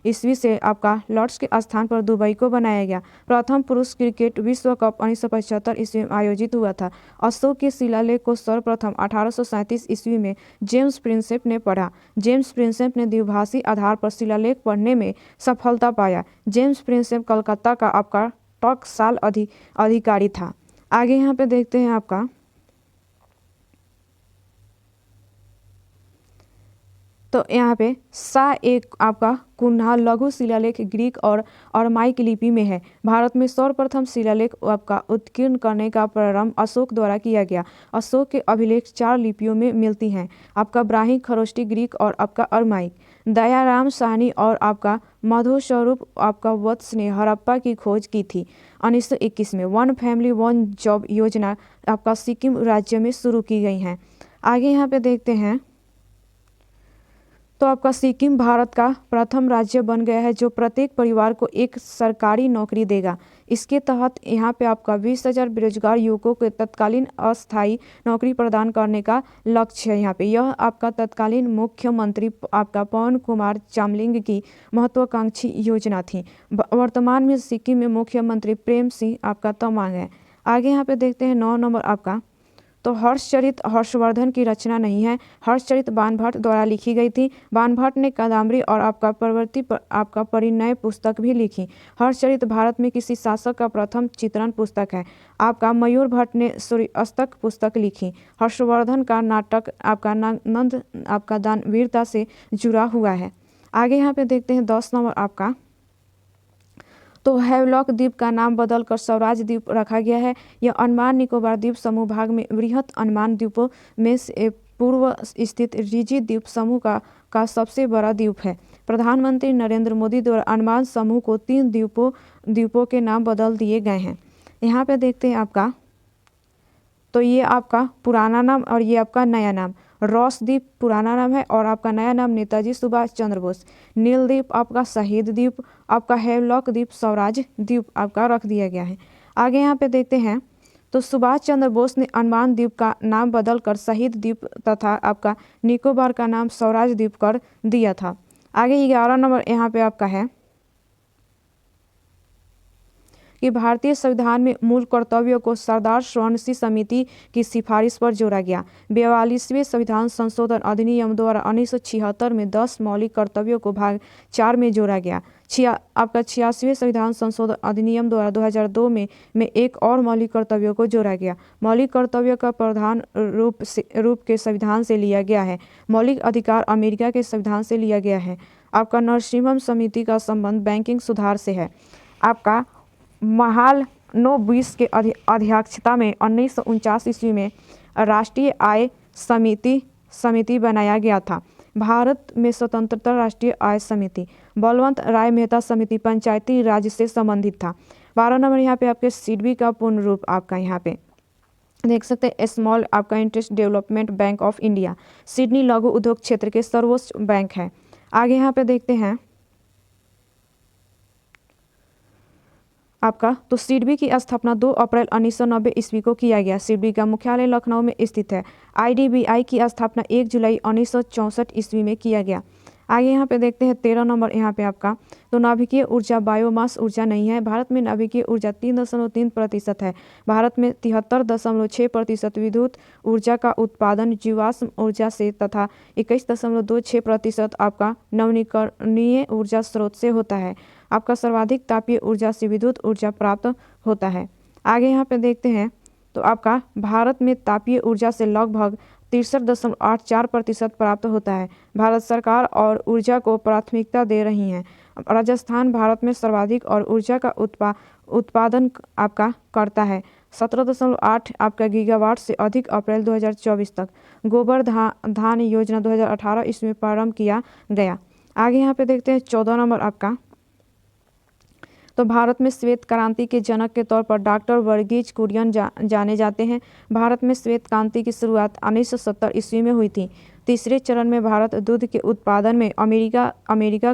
ईस्वी से आपका लॉर्ड्स के स्थान पर दुबई को बनाया गया। प्रथम पुरुष क्रिकेट विश्व कप 1975 ईस्वी में आयोजित हुआ था। अशोक के शिलालेख को सर्वप्रथम 1837 ईस्वी में जेम्स प्रिंसेप ने पढ़ा। जेम्स प्रिंसेप ने द्विभाषी आधार पर शिलालेख पढ़ने में सफलता पाया। जेम्स प्रिंसेप कलकत्ता का आपका टकसाल अधिकारी था। आगे यहाँ पे देखते हैं आपका, तो यहाँ पे एक आपका कुन्हा लघु शिलालेख ग्रीक और अरमाइक लिपि में है। भारत में सर्वप्रथम शिलालेख आपका उत्कीर्ण करने का प्रारंभ अशोक द्वारा किया गया। अशोक के अभिलेख 4 लिपियों में मिलती हैं, आपका ब्राह्मी, खरोष्टी, ग्रीक और आपका अरमाइक। दयाराम साहनी और आपका मधुस्वरूप आपका वत्स ने हड़प्पा की खोज की थी। 1921 में 1 फैमिली 1 जॉब योजना आपका सिक्किम राज्य में शुरू की गई है। आगे यहाँ पे देखते हैं, तो आपका सिक्किम भारत का प्रथम राज्य बन गया है जो प्रत्येक परिवार को एक सरकारी नौकरी देगा। इसके तहत यहाँ पे आपका 20,000 बेरोजगार युवकों को तत्कालीन अस्थायी नौकरी प्रदान करने का लक्ष्य है। यहाँ पे यह आपका तत्कालीन मुख्यमंत्री आपका पवन कुमार चामलिंग की महत्वाकांक्षी योजना थी। वर्तमान में सिक्किम में मुख्यमंत्री प्रेम सिंह आपका तमांग है। आगे यहाँ पे देखते हैं 9 नंबर आपका, तो हर्षचरित हर्षवर्धन की रचना नहीं है। हर्षचरित बाणभट्ट द्वारा लिखी गई थी। बाणभट्ट ने कादम्बरी और आपका प्रवृत्ति पर आपका परिणय पुस्तक भी लिखी। हर्षचरित भारत में किसी शासक का प्रथम चित्रण पुस्तक है। आपका मयूर भट्ट ने सूर्यास्तक पुस्तक लिखी। हर्षवर्धन का नाटक आपका नंद आपका दानवीरता से जुड़ा हुआ है। आगे यहाँ पे देखते हैं 10 नंबर आपका, तो हैवलॉक द्वीप का नाम बदलकर स्वराज द्वीप रखा गया है। यह अंडमान निकोबार द्वीप समूह भाग में वृहत अंडमान द्वीपों में से पूर्व स्थित रिजी द्वीप समूह का सबसे बड़ा द्वीप है। प्रधानमंत्री नरेंद्र मोदी द्वारा अंडमान समूह को 3 द्वीपों के नाम बदल दिए गए हैं। यहाँ पे देखते हैं आपका, तो ये आपका पुराना नाम और ये आपका नया नाम। रॉस द्वीप पुराना नाम है और आपका नया नाम नेताजी सुभाष चंद्र बोस। नील द्वीप आपका शहीद द्वीप, आपका हैवलॉक द्वीप स्वराज द्वीप आपका रख दिया गया है। आगे यहाँ पे देखते हैं, तो सुभाष चंद्र बोस ने अंडमान द्वीप का नाम बदलकर शहीद द्वीप तथा आपका निकोबार का नाम स्वराज द्वीप कर दिया था। आगे 11 नंबर यहाँ पे आपका है, कि भारतीय संविधान में मूल कर्तव्यों को सरदार स्वर्ण समिति की सिफारिश पर जोड़ा गया। 42वें संविधान संशोधन अधिनियम द्वारा 1976 में 10 मौलिक कर्तव्यों को भाग 4 में जोड़ा गया। 86वें संविधान संशोधन अधिनियम द्वारा 2002 में एक और मौलिक कर्तव्यों को जोड़ा गया। मौलिक कर्तव्यों का प्रधान रूप के संविधान से लिया गया है। मौलिक अधिकार अमेरिका के संविधान से लिया गया है। आपका नरसिम्हम समिति का संबंध बैंकिंग सुधार से है। आपका महालनोबिस के अध्यक्षता में 1949 ईस्वी में राष्ट्रीय आय समिति बनाया गया था। भारत में स्वतंत्रता राष्ट्रीय आय समिति। बलवंत राय मेहता समिति पंचायती राज से संबंधित था। 12 नंबर यहाँ पे आपके सिडबी का पूर्ण रूप आपका यहाँ पे देख सकते हैं। स्मॉल आपका interest development bank of India Sydney लघु उद्योग क्षेत्र के सर्वोच्च बैंक है। आगे यहाँ पे देखते हैं आपका तो सिडबी की स्थापना 2 अप्रैल 1990 ईस्वी को किया गया। सिडबी का मुख्यालय लखनऊ में स्थित है। आईडीबीआई की स्थापना 1 जुलाई 1964 ईस्वी में किया गया। आगे यहाँ पे देखते हैं 13 नंबर यहाँ पे आपका तो नाभिकीय ऊर्जा बायोमास ऊर्जा नहीं है। भारत में नाभिकीय ऊर्जा 3.3% है। भारत में 73.6% विद्युत ऊर्जा का उत्पादन जीवाश्म ऊर्जा से तथा 21.26% आपका नवीकरणीय ऊर्जा स्रोत से होता है। आपका सर्वाधिक तापीय ऊर्जा से विद्युत ऊर्जा प्राप्त होता है। आगे यहाँ पे देखते हैं तो आपका भारत में तापीय ऊर्जा से लगभग 63.84% प्राप्त होता है। भारत सरकार और ऊर्जा को प्राथमिकता दे रही है। राजस्थान भारत में सर्वाधिक और ऊर्जा का उत्पादन आपका करता है। 17.8 आपका गीगावाट से अधिक अप्रैल 2024 तक। गोबर धान योजना 2018 इसमें प्रारंभ किया गया। आगे यहाँ पे देखते हैं 14 नंबर आपका तो भारत में श्वेत क्रांति के जनक के तौर पर डॉक्टर वर्गीज कुरियन जाने जाते हैं। भारत में श्वेत क्रांति की शुरुआत 1970 ईस्वी में हुई थी। तीसरे चरण में भारत दूध के उत्पादन में अमेरिका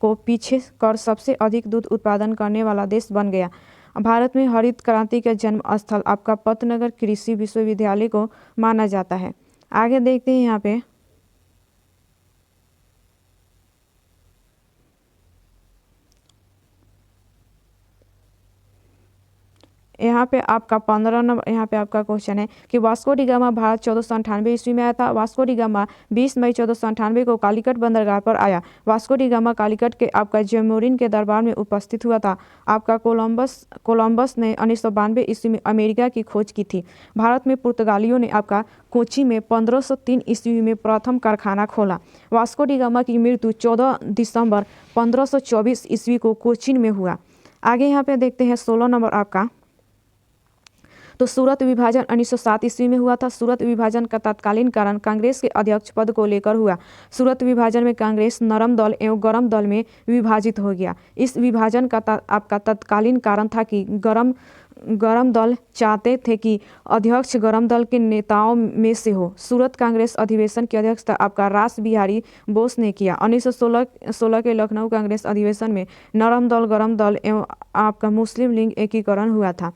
को पीछे कर सबसे अधिक दूध उत्पादन करने वाला देश बन गया। भारत में हरित क्रांति का जन्म स्थल आपका पतनगर कृषि विश्वविद्यालय को माना जाता है। आगे देखते हैं यहाँ पे आपका 15 नंबर यहाँ पे आपका क्वेश्चन है कि वास्को डी गामा भारत 1498 ईस्वी में आया था। वास्को डी गामा 20 मई 1498 को कालीकट बंदरगाह पर आया। वास्को डी गामा कालीकट के आपका जमोरिन के दरबार में उपस्थित हुआ था। आपका कोलंबस ने 1992 ईस्वी में अमेरिका की खोज की थी। भारत में पुर्तगालियों ने आपका कोची में 1503 ईस्वी में प्रथम कारखाना खोला। वास्को डी गामा की मृत्यु 14 दिसंबर 1524 ईस्वी को कोचीन में हुआ। आगे यहाँ पे देखते हैं 16 नंबर आपका तो सूरत विभाजन 1907 ईस्वी में हुआ था। सूरत विभाजन का तत्कालीन कारण कांग्रेस के अध्यक्ष पद को लेकर हुआ। सूरत विभाजन में कांग्रेस नरम दल एवं गरम दल में विभाजित हो गया। इस विभाजन का आपका तत्कालीन कारण था कि गरम दल चाहते थे कि अध्यक्ष गरम दल के नेताओं में से हो। सूरत कांग्रेस अधिवेशन की अध्यक्षता आपका रास बिहारी बोस ने किया। 1916 के लखनऊ कांग्रेस अधिवेशन में नरम दल गरम दल एवं आपका मुस्लिम लीग एकीकरण हुआ था।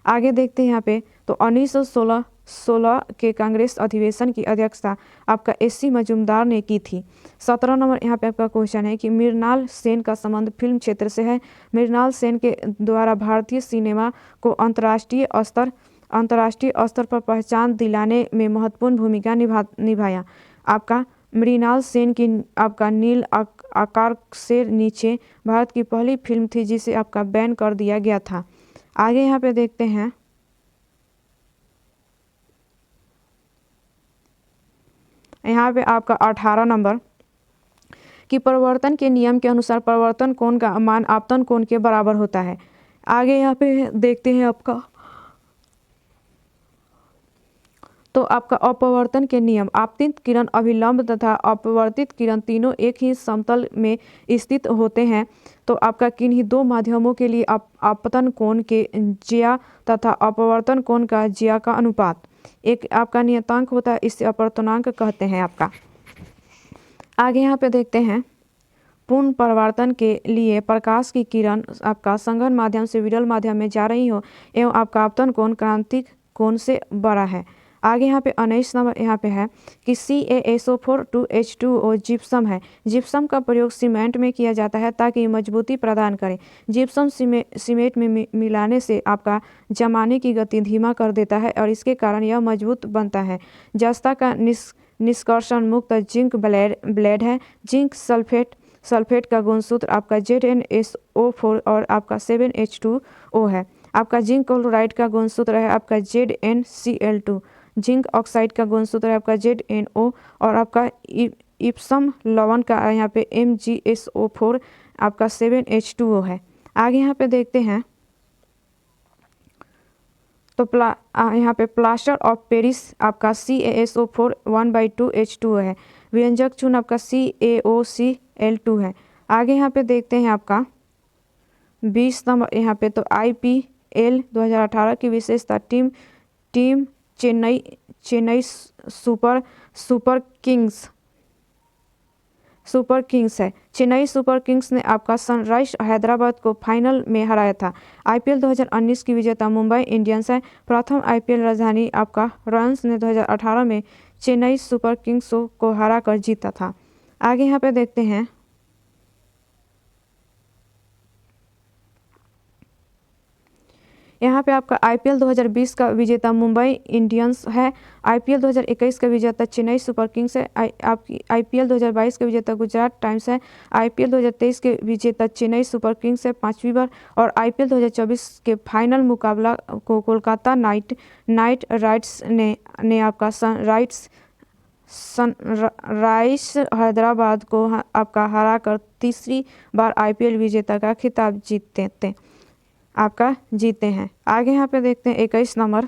आगे देखते हैं यहाँ पे तो 1916 के कांग्रेस अधिवेशन की अध्यक्षता आपका एससी मजूमदार ने की थी। 17 नंबर यहाँ पे आपका क्वेश्चन है कि मृणाल सेन का संबंध फिल्म क्षेत्र से है। मृणाल सेन के द्वारा भारतीय सिनेमा को अंतर्राष्ट्रीय स्तर पर पहचान दिलाने में महत्वपूर्ण भूमिका निभाया। आपका मृणाल सेन की आपका नील आकार से नीचे भारत की पहली फिल्म थी जिसे आपका बैन कर दिया गया था। आगे यहाँ पे देखते हैं यहाँ पे आपका 18 नंबर कि परिवर्तन के नियम के अनुसार परिवर्तन कोण का मान आपतन कोण के बराबर होता है। आगे यहाँ पे देखते हैं आपका तो आपका अपवर्तन के नियम आपतित किरण अभिलंब तथा अपवर्तित किरण तीनों एक ही समतल में स्थित होते हैं। तो आपका किन्हीं दो माध्यमों के लिए आपतन कोण के ज्या तथा अपवर्तन कोण का ज्या का अनुपात एक आपका नियतांक होता है, इसे अपवर्तनांक कहते हैं आपका। आगे यहाँ पे देखते हैं पूर्ण परावर्तन के लिए प्रकाश की किरण आपका संघन माध्यम से विरल माध्यम में जा रही हो एवं आपका आपतन कोण क्रांतिक कोण से बड़ा है। आगे यहाँ पे 19 नंबर यहाँ पे है कि CaSO4 2H2O जिप्सम है। जिप्सम का प्रयोग सीमेंट में किया जाता है ताकि मजबूती प्रदान करे। जिप्सम सीमेंट में मिलाने से आपका जमाने की गति धीमा कर देता है और इसके कारण यह मजबूत बनता है। जस्ता का निष्कर्षण मुक्त जिंक ब्लेड है। जिंक सल्फेट का गुणसूत्र आपका ZnSO4 और आपका 7H2O है। आपका जिंक क्लोराइड का गुणसूत्र है आपका ZnCl2। जिंक ऑक्साइड का गुणसूत्र है आपका ZnO और आपका इप्सम लवण का यहाँ पे MgSO4 आपका 7H2O है। आगे यहाँ पे देखते हैं तो यहाँ पे प्लास्टर ऑफ पेरिस आपका CaSO4 1/2H2O है। व्यंजक चून आपका CaOCl2 है। आगे यहाँ पे देखते हैं आपका 20 नंबर यहाँ पे तो IPL 2018 की विशेषता टीम चेन्नई सुपर किंग्स है। चेन्नई सुपर किंग्स ने आपका सनराइज हैदराबाद को फाइनल में हराया था। IPL 2019 की विजेता मुंबई इंडियंस है। प्रथम IPL राजधानी आपका रॉयल्स ने 2018 में चेन्नई सुपर किंग्स को हराकर जीता था। आगे यहाँ पे देखते हैं यहाँ पे आपका IPL 2020 का विजेता मुंबई इंडियंस है। IPL 2021 का विजेता चेन्नई सुपर किंग्स है। आपकी IPL 2022 का विजेता गुजरात टाइम्स है। IPL 2023 के विजेता चेन्नई सुपर किंग्स है 5वीं बार और IPL 2024 के फाइनल मुकाबला को कोलकाता नाइट राइडर्स ने आपका सनराइज हैदराबाद को आपका हराकर तीसरी बार IPL विजेता का खिताब जीते हैं। आगे यहाँ पे देखते हैं 21 नंबर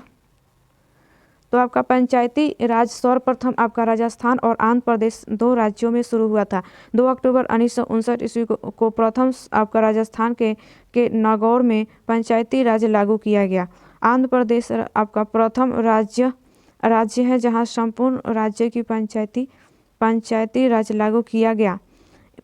तो आपका पंचायती राज सर्वप्रथम आपका राजस्थान और आंध्र प्रदेश 2 राज्यों में शुरू हुआ था। 2 अक्टूबर 1959 ईस्वी को प्रथम आपका राजस्थान के नागौर में पंचायती राज लागू किया गया। आंध्र प्रदेश आपका प्रथम राज्य है जहां संपूर्ण राज्य की पंचायती राज लागू किया गया।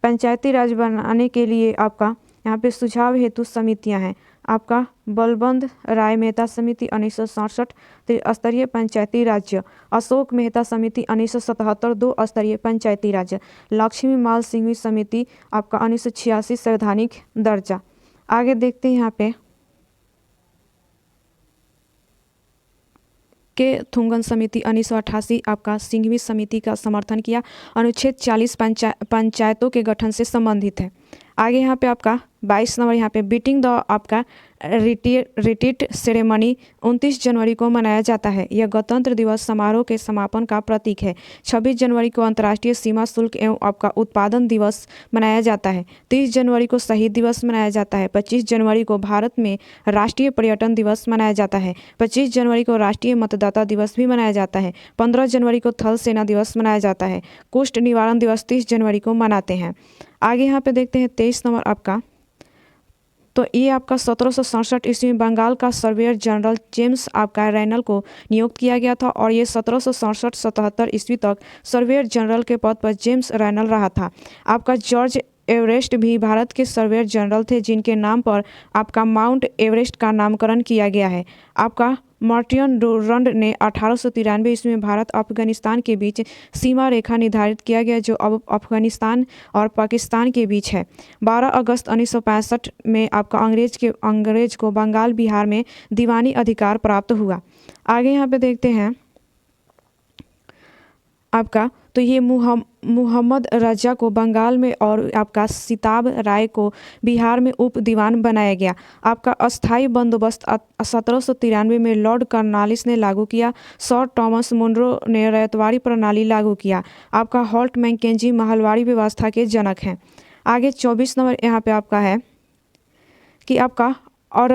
पंचायती राज बनाने के लिए आपका यहाँ पे सुझाव हेतु समितियां हैं। आपका बलबंद राय मेहता समिति 1967 त्रिस्तरीय पंचायती राज्य, अशोक मेहता समिति 1977 2 स्तरीय पंचायती राज्य, लक्ष्मी माल सिंघवी समिति आपका 1986 संवैधानिक दर्जा। आगे देखते हैं यहाँ पे के थुंगन समिति 1988 आपका सिंघवी समिति का समर्थन किया। अनुच्छेद 40 पंचायतों के गठन से संबंधित है। आगे यहाँ पे आपका 22 नंबर यहाँ पे बीटिंग द आपका रिट्रीट सेरेमनी 29 जनवरी को मनाया जाता है। यह गणतंत्र दिवस समारोह के समापन का प्रतीक है। 26 जनवरी को अंतर्राष्ट्रीय सीमा शुल्क एवं आपका उत्पादन दिवस मनाया जाता है। 30 जनवरी को शहीद दिवस मनाया जाता है। 25 जनवरी को भारत में राष्ट्रीय पर्यटन दिवस मनाया जाता है। 25 जनवरी को राष्ट्रीय मतदाता दिवस भी मनाया जाता है। 15 जनवरी को थल सेना दिवस मनाया जाता है। कुष्ठ निवारण दिवस 30 जनवरी को मनाते हैं। आगे यहाँ पे देखते हैं 23 नंबर आपका तो ये आपका 1767 ईस्वी में बंगाल का सर्वेयर जनरल जेम्स आपका रैनल को नियुक्त किया गया था और ये 1767-77 ईस्वी तक सर्वेयर जनरल के पद पर जेम्स रैनल रहा था। आपका जॉर्ज एवरेस्ट भी भारत के सर्वेयर जनरल थे जिनके नाम पर आपका माउंट एवरेस्ट का नामकरण किया गया है। आपका मार्टिन डुरंड ने 1893 ईस्वी में भारत अफगानिस्तान के बीच सीमा रेखा निर्धारित किया गया जो अब अफगानिस्तान और पाकिस्तान के बीच है। 12 अगस्त 1965 में आपका अंग्रेज को बंगाल बिहार में दीवानी अधिकार प्राप्त हुआ। आगे यहाँ पे देखते हैं आपका तो ये मुहम्मद रजा को बंगाल में और आपका सिताब राय को बिहार में उप दीवान बनाया गया। आपका अस्थाई बंदोबस्त 1793 में लॉर्ड कॉर्नवालिस ने लागू किया। सर थॉमस मुनरो ने रैयतवाड़ी प्रणाली लागू किया। आपका हॉल्ट मैकेंजी महलवाड़ी व्यवस्था के जनक हैं। आगे 24 नंबर यहाँ पे आपका है कि आपका और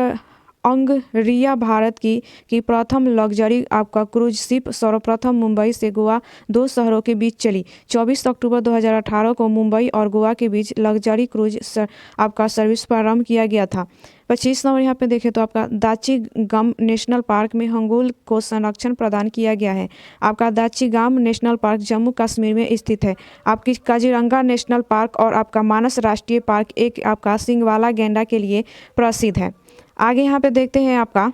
अंगरिया भारत की प्रथम लग्जरी आपका क्रूज शिप सर्वप्रथम मुंबई से गोवा 2 शहरों के बीच चली। 24 अक्टूबर 2018 को मुंबई और गोवा के बीच लग्जरी क्रूज आपका सर्विस प्रारंभ किया गया था। 25 नंबर यहाँ पे देखें तो आपका दाची-गम नेशनल पार्क में हंगुल को संरक्षण प्रदान किया गया है। आपका दाची-गाम नेशनल पार्क जम्मू कश्मीर में स्थित है। आपकी काजीरंगा नेशनल पार्क और आपका मानस राष्ट्रीय पार्क एक आपका सिंगवाला गैंडा के लिए प्रसिद्ध है। आगे यहाँ पे देखते हैं आपका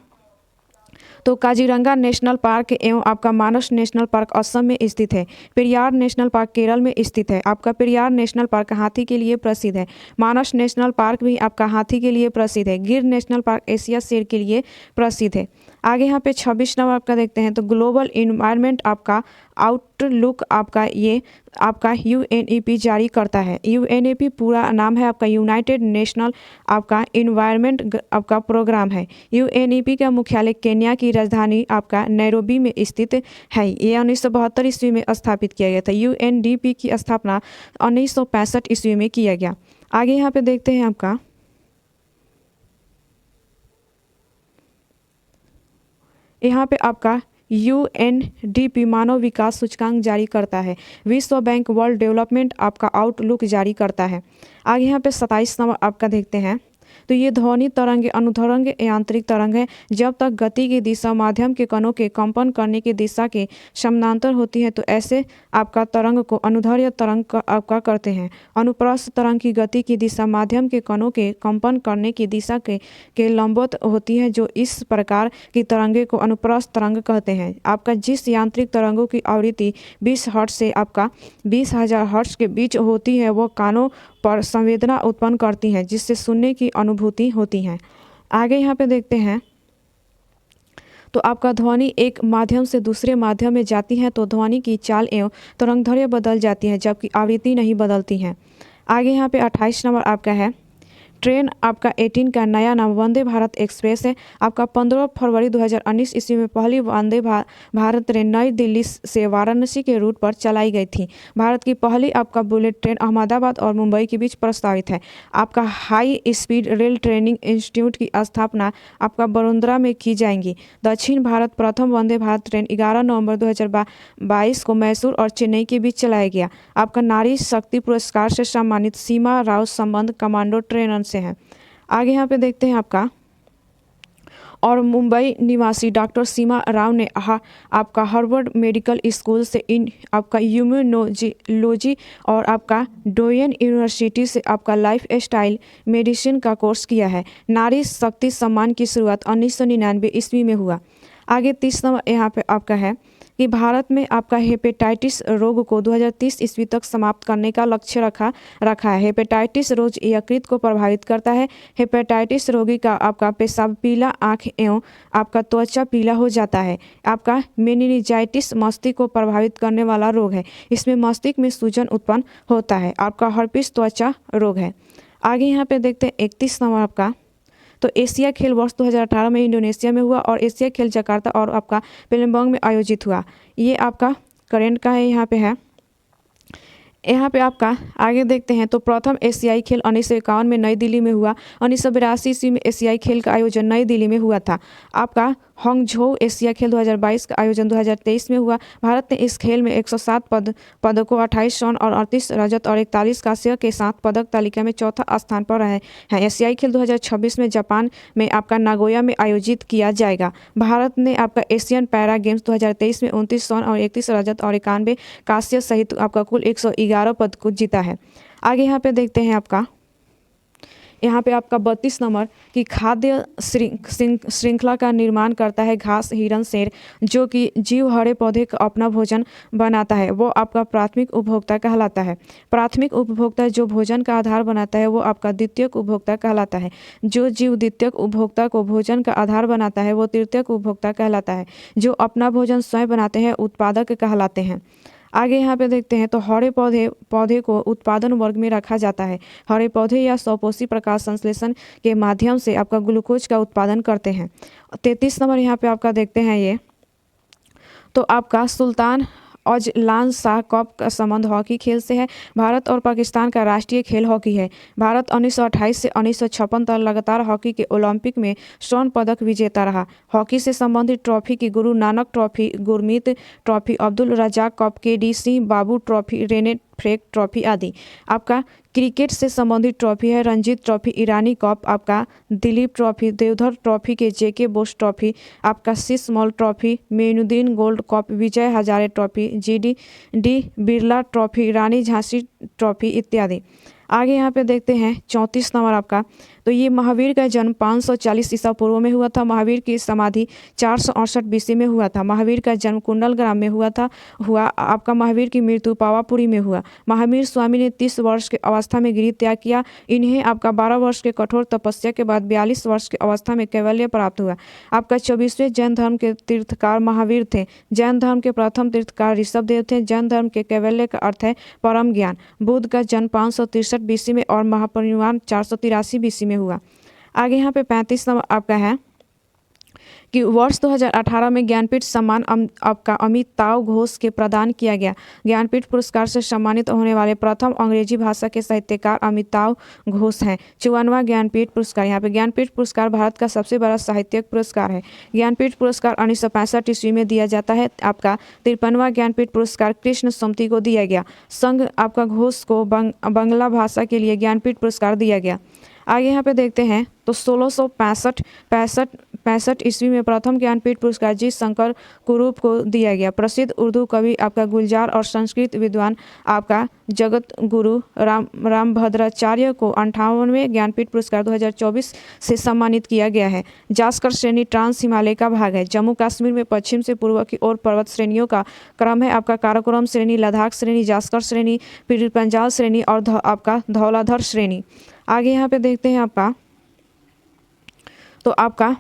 तो काजीरंगा नेशनल पार्क एवं आपका मानस नेशनल पार्क असम में स्थित है। पेरियार नेशनल पार्क केरल में स्थित है। आपका पेरियार नेशनल पार्क हाथी के लिए प्रसिद्ध है। मानस नेशनल पार्क भी आपका हाथी के लिए प्रसिद्ध है। गिर नेशनल पार्क एशिया शेर के लिए प्रसिद्ध है। आगे यहाँ पे 26 नंबर आपका देखते हैं तो ग्लोबल इन्वायरमेंट आपका आउटलुक आपका ये आपका UNEP जारी करता है। UNEP पूरा नाम है आपका यूनाइटेड नेशनल आपका इन्वायरमेंट आपका प्रोग्राम है। UNEP का मुख्यालय केन्या की राजधानी आपका नैरोबी में स्थित है। ये 1972 ईस्वी में स्थापित किया गया था। UNDP की स्थापना 1965 ईस्वी में किया गया। आगे यहाँ पे देखते हैं आपका यहाँ पे आपका UNDP मानव विकास सूचकांक जारी करता है। विश्व बैंक वर्ल्ड डेवलपमेंट आपका आउटलुक जारी करता है। आगे यहाँ पे 27 नंबर आपका देखते हैं तो ये ध्वनि तरंग अनुधर्ंग यांत्रिक तरंग है। जब तक गति की दिशा माध्यम के कणों के कंपन करने की दिशा के समानांतर होती है तो ऐसे आपका तरंग को अनुदैर्ध्य तरंग आपका करते हैं। अनुप्रस्थ तरंग की गति की दिशा माध्यम के कणों के कंपन करने की दिशा के लंबवत होती है। जो इस प्रकार की तरंगे को अनुप्रस्थ तरंग कहते हैं। आपका जिस यांत्रिक तरंगों की आवृत्ति 20 हर्ट्ज से आपका 20,000 हर्ट्ज के बीच होती है वह कानों पर संवेदना उत्पन्न करती हैं जिससे सुनने की अनुभूति होती है। आगे यहाँ पे देखते हैं तो आपका ध्वनि एक माध्यम से दूसरे माध्यम में जाती है तो ध्वनि की चाल एवं तरंगदैर्घ्य बदल जाती है जबकि आवृत्ति नहीं बदलती है। आगे यहाँ पे 28 नंबर आपका है ट्रेन आपका 18 का नया नाम वंदे भारत एक्सप्रेस है। आपका 15 फरवरी 2019 ईस्वी में पहली वंदे भारत ट्रेन नई दिल्ली से वाराणसी के रूट पर चलाई गई थी। भारत की पहली आपका बुलेट ट्रेन अहमदाबाद और मुंबई के बीच प्रस्तावित है। आपका high speed rail training institute की स्थापना आपका वडोदरा में की जाएगी। दक्षिण भारत प्रथम वंदे भारत ट्रेन 11 नवंबर 2022 को मैसूर और चेन्नई के बीच चलाया गया। आपका नारी शक्ति पुरस्कार से सम्मानित सीमा राव संबंध कमांडो ट्रेनर से है। आगे यहाँ पे देखते हैं आपका और मुंबई निवासी डॉक्टर सीमा राव ने आपका हार्वर्ड मेडिकल स्कूल से आपका इम्यूनोलॉजी और आपका डोयन यूनिवर्सिटी से आपका लाइफ स्टाइल मेडिसिन का कोर्स किया है। नारी शक्ति सम्मान की शुरुआत 1999 ईस्वी में हुआ। आगे 30 नंबर यहाँ पे आपका है कि भारत में आपका हेपेटाइटिस रोग को 2030 ईस्वी तक समाप्त करने का लक्ष्य रखा है। हेपेटाइटिस रोग यकृत को प्रभावित करता है। हेपेटाइटिस रोगी का आपका पेशाब पीला, आँख एवं आपका त्वचा पीला हो जाता है। आपका मेनिंजाइटिस मस्तिष्क को प्रभावित करने वाला रोग है। इसमें मस्तिष्क में सूजन उत्पन्न होता है। आपका हर्पिस त्वचा रोग है। आगे यहाँ पे देखते हैं 31 नंबर आपका तो एशिया खेल वर्ष 2018 में इंडोनेशिया में हुआ और एशिया खेल जकार्ता और आपका पेलम्बोंग में आयोजित हुआ। ये आपका करेंट का है। यहाँ पे है यहाँ पे आपका आगे देखते हैं तो प्रथम एशियाई खेल 1951 में नई दिल्ली में हुआ। 1982 ईस्वी में एशियाई खेल का आयोजन नई दिल्ली में हुआ था। आपका हांगझोउ एशिया खेल 2022 का आयोजन 2023 में हुआ। भारत ने इस खेल में 107 पदकों 28 स्वर्ण और 38 रजत और 41 कांस्य के साथ पदक तालिका में चौथा स्थान पर रहे हैं। एशियाई खेल 2026 में जापान में आपका नागोया में आयोजित किया जाएगा। भारत ने आपका एशियन पैरा गेम्स 2023 में 29 स्वर्ण और 31 रजत और 91 कांस्य सहित आपका कुल 111 पद को जीता है। आगे यहाँ पे देखते हैं आपका यहाँ पे आपका 32 नंबर की खाद्य श्रृंखला का निर्माण करता है घास हिरण शेर जो कि जीव हरे पौधे का अपना भोजन बनाता है वो आपका प्राथमिक उपभोक्ता कहलाता है। प्राथमिक उपभोक्ता जो भोजन का आधार बनाता है वो आपका द्वितीयक उपभोक्ता कहलाता है। जो जीव द्वितीयक उपभोक्ता को भोजन का आधार बनाता है वो तृतीयक उपभोक्ता कहलाता है। जो अपना भोजन स्वयं बनाते हैं उत्पादक कहलाते हैं। आगे यहाँ पे देखते हैं तो हरे पौधे को उत्पादन वर्ग में रखा जाता है। हरे पौधे या स्वपोषी प्रकाश संश्लेषण के माध्यम से आपका ग्लूकोज का उत्पादन करते हैं। 33 नंबर यहाँ पे आपका देखते हैं ये तो आपका सुल्तान अजलान शाह कप का संबंध हॉकी खेल से है। भारत और पाकिस्तान का राष्ट्रीय खेल हॉकी है। भारत 1928 से 1956 तक लगातार हॉकी के ओलंपिक में स्वर्ण पदक विजेता रहा। हॉकी से संबंधित ट्रॉफी की Guru Nanak trophy, Gurmeet trophy, Abdul Razzaq cup, KD Singh Babu trophy, Rene Frenk trophy आदि। आपका क्रिकेट से संबंधित ट्रॉफी है रणजीत ट्रॉफी, ईरानी कप, आपका दिलीप ट्रॉफी, देवधर ट्रॉफी के JK बोस ट्रॉफी, आपका सिसमॉल trophy, Moinuddin gold cup, Vijay Hazare trophy, GD Birla trophy, Rani Jhansi trophy इत्यादि। आगे यहाँ पे देखते हैं 34 नंबर आपका, तो ये महावीर का जन्म 540 ईसा पूर्व में हुआ था। महावीर की समाधि 468 BC में हुआ था। महावीर का जन्म कुंडलग्राम में हुआ आपका। महावीर की मृत्यु पावापुरी में हुआ। महावीर स्वामी ने 30 वर्ष की अवस्था में गिरि त्याग किया। इन्हें आपका 12 वर्ष के कठोर तपस्या के बाद 42 वर्ष की अवस्था में कैवल्य प्राप्त हुआ। आपका 24वें जैन धर्म के तीर्थकार महावीर थे। जैन धर्म के प्रथम तीर्थकार ऋषभदेव थे। जैन धर्म के कैवल्य का अर्थ है परम ज्ञान। बुद्ध का जन्म 563 BC में और महापरिनिर्वाण 483 BC में हुआ। आगे यहाँ पे 35 नंबर आपका है कि वर्ष 2018 में ज्ञानपीठ सम्मान आपका अमिताव घोष के प्रदान किया गया। ज्ञानपीठ पुरस्कार से सम्मानित होने वाले प्रथम अंग्रेजी भाषा के साहित्यकार अमिताव घोष हैं। 54वां ज्ञानपीठ पुरस्कार, यहाँ पे ज्ञानपीठ पुरस्कार भारत का सबसे बड़ा साहित्यिक पुरस्कार है। ज्ञानपीठ पुरस्कार 1965 ईस्वी में दिया जाता है। आपका 53वां ज्ञानपीठ पुरस्कार कृष्ण समती को दिया गया। संघ आपका घोष को बांग्ला भाषा के लिए ज्ञानपीठ पुरस्कार दिया गया। आगे यहाँ पे देखते हैं तो 1665 ईस्वी में प्रथम ज्ञानपीठ पुरस्कार जी शंकर कुरूप को दिया गया। प्रसिद्ध उर्दू कवि आपका गुलजार और संस्कृत विद्वान आपका जगत गुरु रामभद्राचार्य को 58वें ज्ञानपीठ पुरस्कार 2024 से सम्मानित किया गया है। जास्कर श्रेणी ट्रांस हिमालय का भाग है। जम्मू कश्मीर में पश्चिम से पूर्व की ओर पर्वत श्रेणियों का क्रम है। आपका काराकोरम श्रेणी, लद्दाख श्रेणी, जास्कर श्रेणी, पीर पंजाल श्रेणी और आपका धौलाधर श्रेणी। आगे यहाँ पे देखते हैं आपका, तो आपका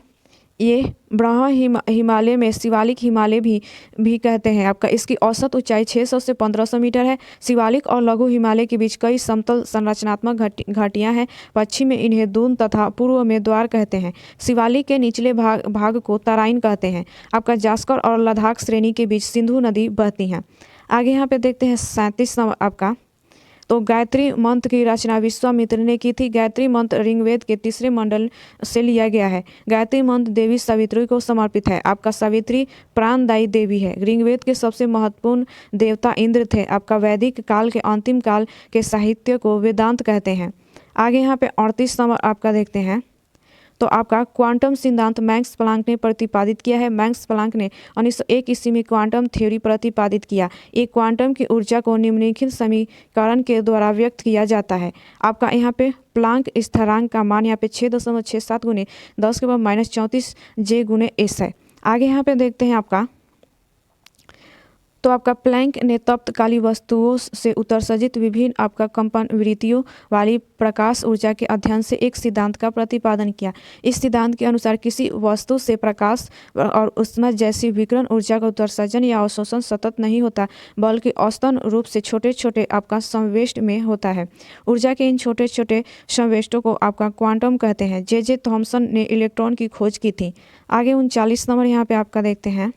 ये ब्रह्म हिमालय में शिवालिक हिमालय भी कहते हैं। आपका इसकी औसत ऊंचाई 600 से 1500 मीटर है। शिवालिक और लघु हिमालय के बीच कई समतल संरचनात्मक घाटियां हैं। पश्चिम में इन्हें दून तथा पूर्व में द्वार कहते हैं। शिवालिक के निचले भाग को तराइन कहते हैं। आपका जास्कर और लद्दाख श्रेणी के बीच सिंधु नदी बहती हैं। आगे यहाँ पे देखते हैं 37 नंबर आपका, तो गायत्री मंत्र की रचना विश्वामित्र ने की थी। गायत्री मंत्र ऋग्वेद के 3रे मंडल से लिया गया है। गायत्री मंत्र देवी सावित्री को समर्पित है। आपका सावित्री प्राणदायी देवी है। ऋग्वेद के सबसे महत्वपूर्ण देवता इंद्र थे। आपका वैदिक काल के अंतिम काल के साहित्य को वेदांत कहते हैं। आगे यहाँ पे 38 नंबर आपका देखते हैं, तो आपका क्वांटम सिद्धांत मैक्स प्लांक ने प्रतिपादित किया है। मैक्स प्लांक ने 1901 ईस्वी में क्वांटम थ्योरी प्रतिपादित किया। एक क्वांटम की ऊर्जा को निम्नलिखित समीकरण के द्वारा व्यक्त किया जाता है। आपका यहाँ पे प्लांक स्थिरांक का मान यहाँ पे 6.67 × 10⁻³ J × S है। आगे यहाँ पे देखते हैं आपका, तो आपका प्लैंक ने तप्त काली वस्तुओं से उत्सर्जित विभिन्न आपका कंपनवृत्तियों वाली प्रकाश ऊर्जा के अध्ययन से एक सिद्धांत का प्रतिपादन किया। इस सिद्धांत के अनुसार किसी वस्तु से प्रकाश और ऊष्मा जैसी विकिरण ऊर्जा का उत्सर्जन या अवशोषण सतत नहीं होता, बल्कि औसतन रूप से छोटे छोटे आपका संवेष्ट में होता है। ऊर्जा के इन छोटे छोटे संवेष्टों को आपका क्वांटम कहते हैं। J.J. थॉमसन ने इलेक्ट्रॉन की खोज की थी। आगे 39 नंबर यहाँ पे आपका देखते हैं,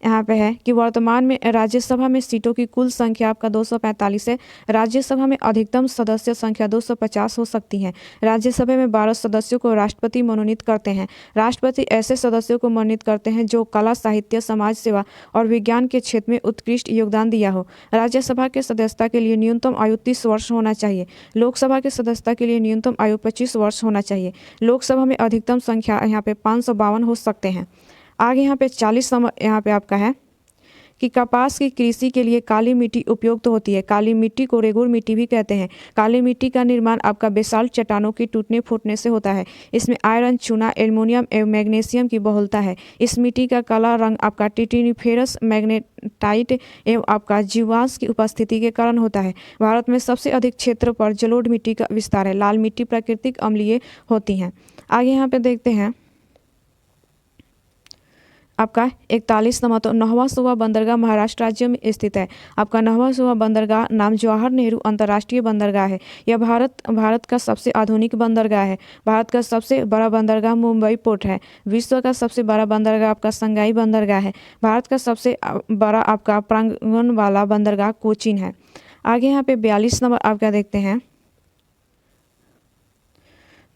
यहाँ पे है कि वर्तमान में राज्यसभा में सीटों की कुल संख्या आपका 245 है। राज्यसभा में अधिकतम सदस्य संख्या 250 हो सकती है। राज्यसभा में 12 सदस्यों को राष्ट्रपति मनोनीत करते हैं। राष्ट्रपति ऐसे सदस्यों को मनोनीत करते हैं जो कला, साहित्य, समाज सेवा और विज्ञान के क्षेत्र में उत्कृष्ट योगदान दिया हो। राज्यसभा के सदस्यता के लिए न्यूनतम आयु 30 वर्ष होना चाहिए। लोकसभा के सदस्यता के लिए न्यूनतम आयु 25 वर्ष होना चाहिए। लोकसभा में अधिकतम संख्या यहाँ पे 552 हो सकते हैं। आगे यहाँ पे 40 नंबर यहाँ पे आपका है कि कपास की कृषि के लिए काली मिट्टी उपयुक्त होती है। काली मिट्टी को रेगुर मिट्टी भी कहते हैं। काली मिट्टी का निर्माण आपका बेसाल्ट चट्टानों की टूटने फूटने से होता है। इसमें आयरन, चूना, एल्युमिनियम एवं मैग्नीशियम की बहुलता है। इस मिट्टी का काला रंग आपका टिटेनिफेरस मैग्नेटाइट एवं आपका जीवांश की उपस्थिति के कारण होता है। भारत में सबसे अधिक क्षेत्र पर जलोढ़ मिट्टी का विस्तार है। लाल मिट्टी प्राकृतिक अम्लीय होती हैं। आगे यहाँ पे देखते हैं आपका 41 नंबर, तो नहवा सुवा बंदरगाह महाराष्ट्र राज्य में स्थित है। आपका नहवा सुवा बंदरगाह नाम जवाहर नेहरू अंतर्राष्ट्रीय बंदरगाह है। यह भारत का सबसे आधुनिक बंदरगाह है। भारत का सबसे बड़ा बंदरगाह मुंबई पोर्ट है। विश्व का सबसे बड़ा बंदरगाह आपका संगाई बंदरगाह है। भारत का सबसे बड़ा आपका प्रांगण वाला बंदरगाह कोचीन है। आगे यहाँ पे 42 नंबर आपका देखते हैं,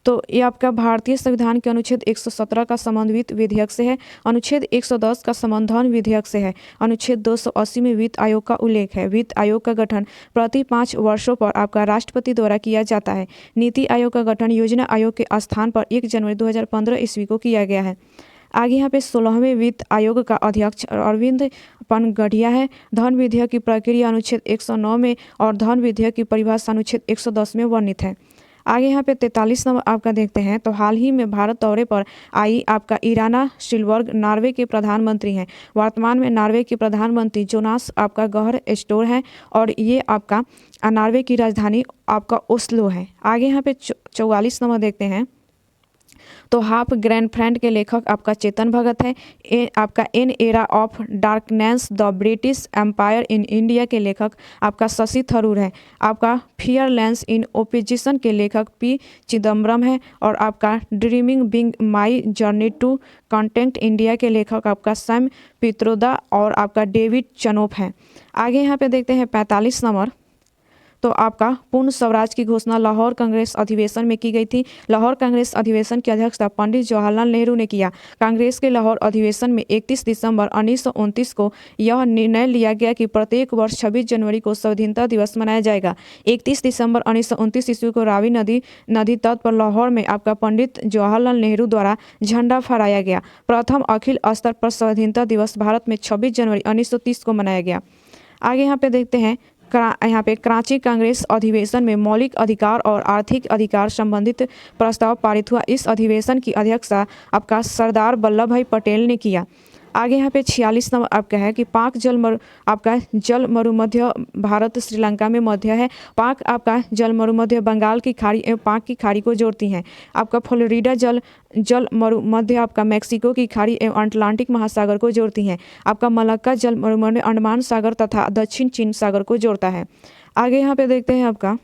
तो ये आपका भारतीय संविधान के अनुच्छेद 117 का संबंध वित्त विधेयक से है। अनुच्छेद 110 का संबंध धन विधेयक से है। अनुच्छेद 280 में वित्त आयोग का उल्लेख है। वित्त आयोग का गठन प्रति 5 वर्षों पर आपका राष्ट्रपति द्वारा किया जाता है। नीति आयोग का गठन योजना आयोग के स्थान पर 1 जनवरी 2015 ईस्वी को किया गया है। आगे यहाँ पे 16वें वित्त आयोग का अध्यक्ष अरविंद पनगढ़िया है। धन विधेयक की प्रक्रिया अनुच्छेद 109 में और धन विधेयक की परिभाषा अनुच्छेद 110 में वर्णित है। आगे यहाँ पे 43 नंबर आपका देखते हैं। तो हाल ही में भारत दौरे पर आई आपका इराना सिलबर्ग नॉर्वे के प्रधानमंत्री हैं। वर्तमान में नॉर्वे के प्रधानमंत्री जोनास आपका गहर स्टोर है और ये आपका नॉर्वे की राजधानी आपका ओस्लो है। आगे यहाँ पे 44 नंबर देखते हैं। तो हाफ ग्रैंड फ्रेंड के लेखक आपका चेतन भगत है। आपका an era of darkness the British empire in India के लेखक आपका शशि थरूर है। आपका फियरलेस इन ओपोजिशन के लेखक पी चिदम्बरम है। और आपका dreaming big my journey to connect India के लेखक आपका सैम पित्रोदा और आपका डेविड चनोप है। आगे यहाँ पे देखते हैं 45 नंबर। तो आपका पूर्ण स्वराज की घोषणा लाहौर कांग्रेस अधिवेशन में की गई थी। लाहौर कांग्रेस अधिवेशन की अध्यक्षता पंडित जवाहरलाल नेहरू ने किया। कांग्रेस के लाहौर अधिवेशन में 31 दिसंबर 1929 को यह निर्णय लिया गया कि प्रत्येक वर्ष 26 जनवरी को स्वाधीनता दिवस मनाया जाएगा। 31 दिसंबर 1929 ईस्वी को रावी नदी तट पर लाहौर में आपका पंडित जवाहरलाल नेहरू द्वारा झंडा फहराया गया। प्रथम अखिल स्तर पर स्वाधीनता दिवस भारत में 26 जनवरी 1930 को मनाया गया। आगे यहाँ पे देखते हैं यहाँ पे कराची कांग्रेस अधिवेशन में मौलिक अधिकार और आर्थिक अधिकार संबंधित प्रस्ताव पारित हुआ। इस अधिवेशन की अध्यक्षता आपका सरदार वल्लभ भाई पटेल ने किया। आगे यहाँ पे 46 नंबर आपका है कि पाक जल मरुमध्य भारत श्रीलंका में मध्य है। पाक आपका जल मरुमध्य बंगाल की खाड़ी एवं पाक की खाड़ी को जोड़ती हैं। आपका फ्लोरिडा जल मरुमध्य आपका मैक्सिको की खाड़ी एवं अटलांटिक महासागर को जोड़ती हैं। आपका मलक्का जल मरुमध्य अंडमान सागर तथा दक्षिण चीन सागर को जोड़ता है। आगे यहाँ पे देखते हैं आपका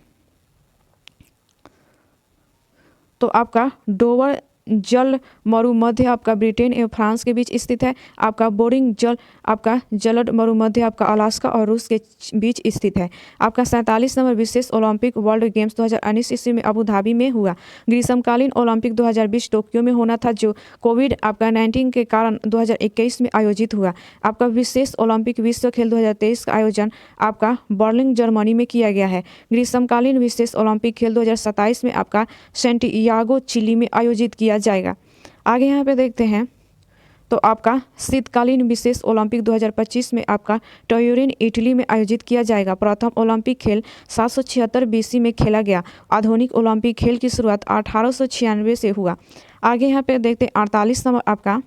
तो आपका डोवर जल मरुमध्य आपका ब्रिटेन एवं फ्रांस के बीच स्थित है। आपका बोरिंग जलद मरुमध्य आपका अलास्का और रूस के बीच स्थित है। आपका 47 नंबर विशेष ओलंपिक वर्ल्ड गेम्स 2019 ईस्वी में अबू धाबी में हुआ। ग्रीष्मकालीन ओलंपिक 2020 टोक्यो में होना था जो कोविड आपका 19 के कारण 2021 में आयोजित हुआ। आपका विशेष ओलंपिक विश्व खेल 2023 का आयोजन आपका बर्लिन जर्मनी में किया गया है। ग्रीष्मकालीन विशेष ओलंपिक खेल 2027 में आपका सैंटियागो चिली में आयोजित किया जाएगा। आगे यहाँ पे देखते हैं तो आपका शीतकालीन विशेष ओलंपिक 2025 में आपका ट्यूरिन इटली में आयोजित किया जाएगा। प्रथम ओलंपिक खेल 776 BC में खेला गया। आधुनिक ओलंपिक खेल की शुरुआत 1896 से हुआ। आगे यहाँ पे देखते हैं 48 नंबर आपका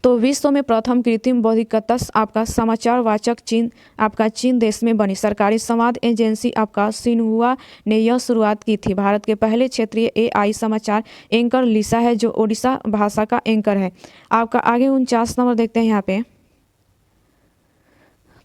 तो विश्व में प्रथम कृत्रिम बुद्धिमत्ता आपका समाचार वाचक चीन देश में बनी। सरकारी संवाद एजेंसी आपका सिन्हुआ ने यह शुरुआत की थी। भारत के पहले क्षेत्रीय AI समाचार एंकर लिसा है जो ओडिशा भाषा का एंकर है। आपका आगे 49 नंबर देखते हैं यहाँ पे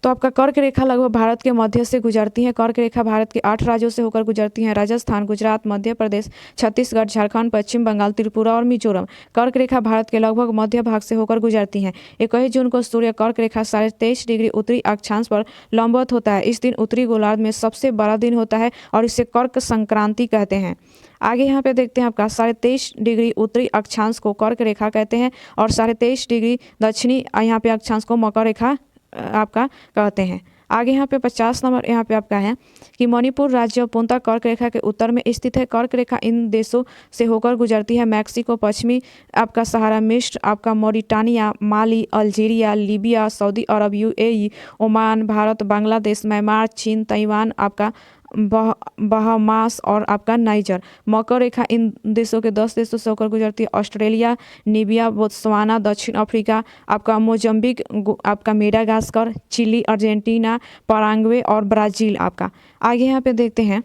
तो आपका कर्क रेखा लगभग भारत के मध्य से गुजरती है। कर्क रेखा भारत के 8 राज्यों से होकर गुजरती है। राजस्थान, गुजरात, मध्य प्रदेश, छत्तीसगढ़, झारखंड, पश्चिम बंगाल, त्रिपुरा और मिजोरम। कर्क रेखा भारत के लगभग मध्य भाग से होकर गुजरती है। 21 जून को सूर्य कर्क रेखा 23.5 डिग्री उत्तरी अक्षांश पर लंबवत होता है। इस दिन उत्तरी गोलार्ध में सबसे बड़ा दिन होता है और इसे कर्क संक्रांति कहते हैं। आगे यहाँ पे देखते हैं आपका 23.5 डिग्री उत्तरी अक्षांश को कर्क रेखा कहते हैं और 23.5 डिग्री दक्षिणी यहाँ पे अक्षांश को मकर रेखा आपका कहते हैं। आगे यहाँ पे 50 नंबर यहाँ पे आपका है कि मणिपुर राज्य पूर्णतः कर्क रेखा के उत्तर में स्थित है। कर्क रेखा इन देशों से होकर गुजरती है। मैक्सिको, पश्चिमी आपका सहारा, मिस्र, आपका मॉरिटानिया, माली, अल्जीरिया, लीबिया, सऊदी अरब, UAE, Oman, Bharat, Bangladesh, Myanmar, चीन, ताइवान, आपका बहामास और आपका नाइजर। मकर रेखा इन देशों के 10 देशों से होकर गुजरती है। ऑस्ट्रेलिया, नीबिया, बोत्सवाना, दक्षिण अफ्रीका, आपका मोजम्बिक, आपका मेडागास्कर, चिली, अर्जेंटीना, पराग्वे और ब्राज़ील आपका। आगे यहाँ पे देखते हैं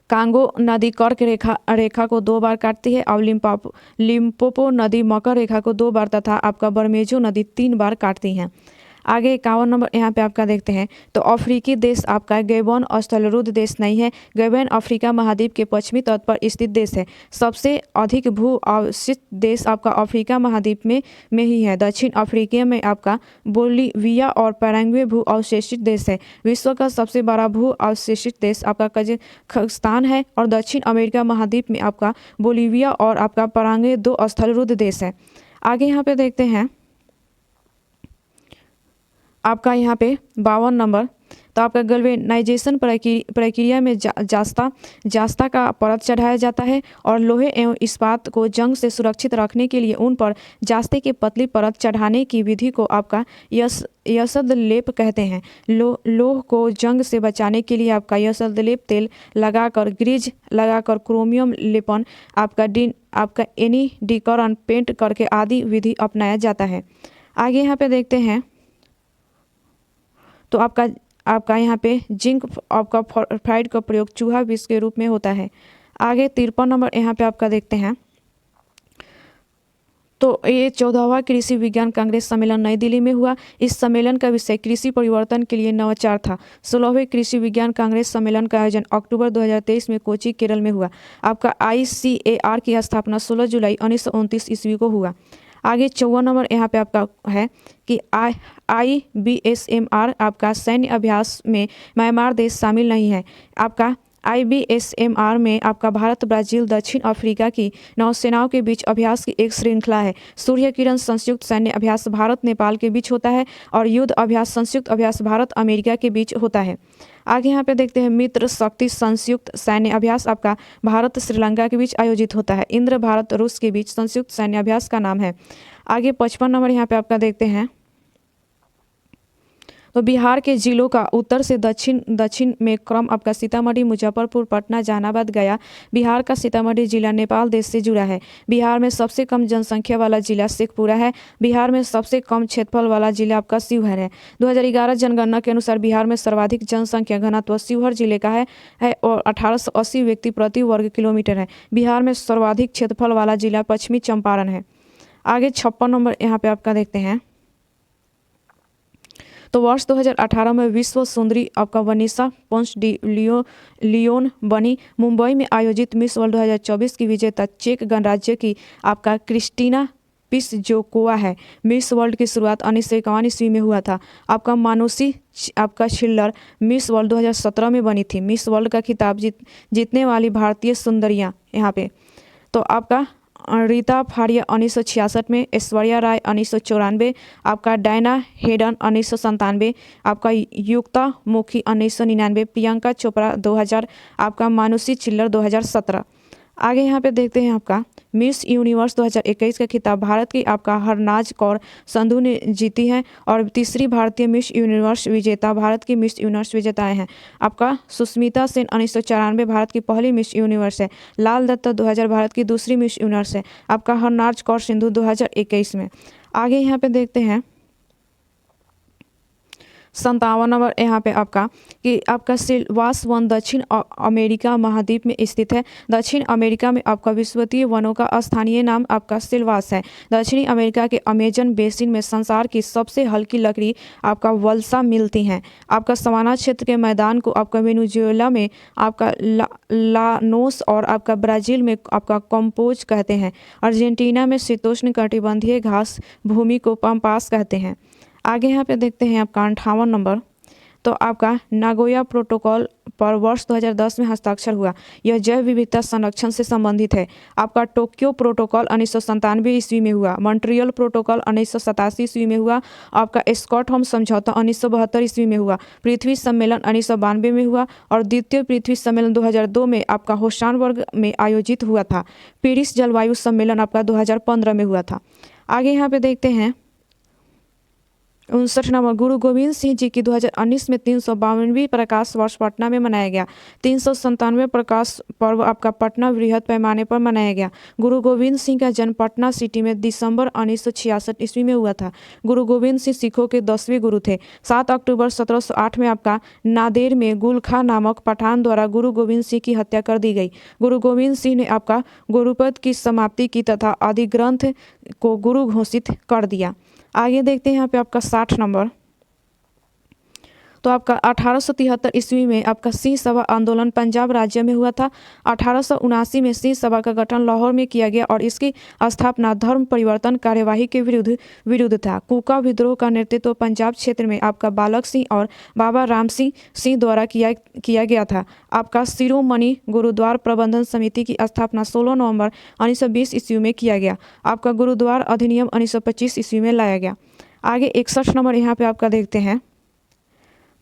कांगो नदी कर्क रेखा को 2 बार काटती है और लिम्पोपो नदी मकर रेखा को 2 बार तथा आपका बरमेजो नदी 3 बार काटती हैं। आगे 51 नंबर यहाँ पे आपका देखते हैं तो अफ्रीकी देश आपका गैबोन स्थलरुद्ध देश नहीं है। गैबोन अफ्रीका महाद्वीप के पश्चिमी तट पर स्थित देश है। सबसे अधिक भू अवशिष्ट देश आपका अफ्रीका महाद्वीप में ही है। दक्षिण अफ्रीका में आपका बोलिविया और पैराग्वे भू अवशेषित देश है। विश्व का सबसे बड़ा भू अवशेषित देश आपका कजाकिस्तान है और दक्षिण अमेरिका महाद्वीप में आपका बोलिविया और आपका पैराग्वे 2 स्थलरुद्ध देश है। आगे यहाँ पे देखते हैं आपका यहाँ पे 52 नंबर तो तो आपका गैल्वेनाइजेशन प्रक्रिया में जास्ता का परत चढ़ाया जाता है और लोहे एवं इस्पात को जंग से सुरक्षित रखने के लिए उन पर जास्ते की पतली परत चढ़ाने की विधि को आपका यशद लेप कहते हैं। लोह को जंग से बचाने के लिए आपका यशद लेप तेल लगाकर ग्रीज लगाकर क्रोमियम लेपन आपका एनीडीकरण पेंट करके आदि विधि अपनाया जाता है। आगे यहाँ पे देखते हैं तो आपका यहाँ पे जिंक आपका फॉस्फाइड का प्रयोग चूहा विष के रूप में होता है। आगे 53 नंबर यहाँ पे आपका देखते हैं तो ये 14वां कृषि विज्ञान कांग्रेस सम्मेलन नई दिल्ली में हुआ। इस सम्मेलन का विषय कृषि परिवर्तन के लिए नवाचार था। 16वें कृषि विज्ञान कांग्रेस सम्मेलन का आयोजन अक्टूबर 2023 में कोची केरल में हुआ। आपका ICAR की स्थापना 16 जुलाई 1929 ईस्वी को हुआ। आगे 54 नंबर यहाँ पे आपका है कि IBSMR आपका सैन्य अभ्यास में म्यांमार देश शामिल नहीं है। आपका IBSMR में आपका भारत, ब्राजील, दक्षिण अफ्रीका की नौसेनाओं के बीच अभ्यास की एक श्रृंखला है। सूर्य किरण संयुक्त सैन्य अभ्यास भारत नेपाल के बीच होता है और युद्ध अभ्यास संयुक्त अभ्यास भारत अमेरिका के बीच होता है। आगे यहाँ पे देखते हैं मित्र शक्ति संयुक्त सैन्य अभ्यास आपका भारत श्रीलंका के बीच आयोजित होता है। इंद्र भारत रूस के बीच संयुक्त सैन्य अभ्यास का नाम है। आगे 55 नंबर यहाँ पे आपका देखते हैं तो बिहार के जिलों का उत्तर से दक्षिण में क्रम आपका सीतामढ़ी, मुजफ्फरपुर, पटना, जहानाबाद, गया। बिहार का सीतामढ़ी जिला नेपाल देश से जुड़ा है। बिहार में सबसे कम जनसंख्या वाला जिला शेखपुरा है। बिहार में सबसे कम क्षेत्रफल वाला जिला आपका शिवहर है। 2011 जनगणना के अनुसार बिहार में सर्वाधिक जनसंख्या घनत्व शिवहर जिले का है और 1880 व्यक्ति प्रति वर्ग किलोमीटर है। बिहार में सर्वाधिक क्षेत्रफल वाला जिला पश्चिमी चंपारण है। आगे 56 नंबर यहाँ पे आपका देखते हैं तो वर्ष 2018 में विश्व सुंदरी आपका वनीसा पोंस डी लियोन बनी। मुंबई में आयोजित मिस वर्ल्ड 2024 की विजेता चेक गणराज्य की आपका क्रिस्टीना पिसजोकोवा है। मिस वर्ल्ड की शुरुआत 1951 ईस्वी में हुआ था। आपका मानुषी आपका छिल्लर मिस वर्ल्ड 2017 में बनी थी। मिस वर्ल्ड का खिताब जीतने वाली भारतीय सुंदरियां यहाँ पे तो आपका रीता फाड़िया 1966 में, ऐश्वर्या राय 1994, आपका डायना हेडन 1997, आपका युक्ता मुखी 1999, प्रियंका चोपड़ा 2000, आपका मानुषी चिल्लर 2017। आगे यहाँ पे देखते हैं आपका मिस यूनिवर्स 2021 का खिताब भारत की आपका हरनाज कौर संधू ने जीती है और तीसरी भारतीय मिस यूनिवर्स विजेता भारत की मिस यूनिवर्स विजेताएं हैं। आपका सुष्मिता सेन 1994 भारत की पहली मिस यूनिवर्स है। लाल दत्ता 2000 भारत की दूसरी मिस यूनिवर्स है। आपका हरनाज कौर सिंधु 2021 में। आगे यहाँ पे देखते हैं 57 नंबर यहाँ पे आपका कि आपका सिल्वास वन दक्षिण अमेरिका महाद्वीप में स्थित है। दक्षिण अमेरिका में आपका विश्ववीय वनों का स्थानीय नाम आपका सिल्वास है। दक्षिणी अमेरिका के अमेजन बेसिन में संसार की सबसे हल्की लकड़ी आपका वल्सा मिलती हैं। आपका सवाना क्षेत्र के मैदान को आपका वेनेजुएला में आपका लानोस और आपका ब्राज़ील में आपका कंपोज कहते हैं। अर्जेंटीना में शीतोष्ण कटिबंधीय घास भूमि को पम्पास कहते हैं। आगे यहाँ पे देखते हैं आपका 58 नंबर तो आपका नागोया प्रोटोकॉल पर वर्ष 2010 में हस्ताक्षर हुआ। यह जैव विविधता संरक्षण से संबंधित है। आपका टोक्यो प्रोटोकॉल 1997 ईस्वी में हुआ। मॉन्ट्रियल प्रोटोकॉल 1987 ईस्वी में हुआ। आपका स्टॉकहोम समझौता 1972 ईस्वी में हुआ। पृथ्वी सम्मेलन 1992 में हुआ और द्वितीय पृथ्वी सम्मेलन 2002 में आपका होशानबर्ग में आयोजित हुआ था। पेरिस जलवायु सम्मेलन आपका 2015 में हुआ था। आगे यहाँ पे देखते हैं 59 नंबर गुरु गोविंद सिंह जी की 2019 में 352वीं प्रकाश वर्ष पटना में मनाया गया। 397वें प्रकाश पर्व आपका पटना वृहद पैमाने पर मनाया गया। गुरु गोविंद सिंह का जन्म पटना सिटी में दिसंबर 1966 ईस्वी में हुआ था। गुरु गोविंद सिंह सिखों के 10वें गुरु थे। 7 अक्टूबर 1708 में आपका नादेर में गुल खां नामक पठान द्वारा गुरु गोविंद सिंह की हत्या कर दी गई। गुरु गोविंद सिंह ने आपका गुरुपद की समाप्ति की तथा अधिग्रंथ को गुरु घोषित कर दिया। आगे देखते हैं यहाँ पे आपका 60 नंबर तो आपका 1873 ईस्वी में आपका सिंह सभा आंदोलन पंजाब राज्य में हुआ था। 1879 में सिंह सभा का गठन लाहौर में किया गया और इसकी स्थापना धर्म परिवर्तन कार्यवाही के विरुद्ध था। कूका विद्रोह का नेतृत्व पंजाब क्षेत्र में आपका बालक सिंह और बाबा राम सिंह द्वारा किया गया था। आपका शिरोमणि गुरुद्वार प्रबंधन समिति की स्थापना 16 नवंबर 1920 ईस्वी में किया गया। आपका गुरुद्वार अधिनियम 1925 ईस्वी में लाया गया। आगे 61 नंबर यहाँ पे आपका देखते हैं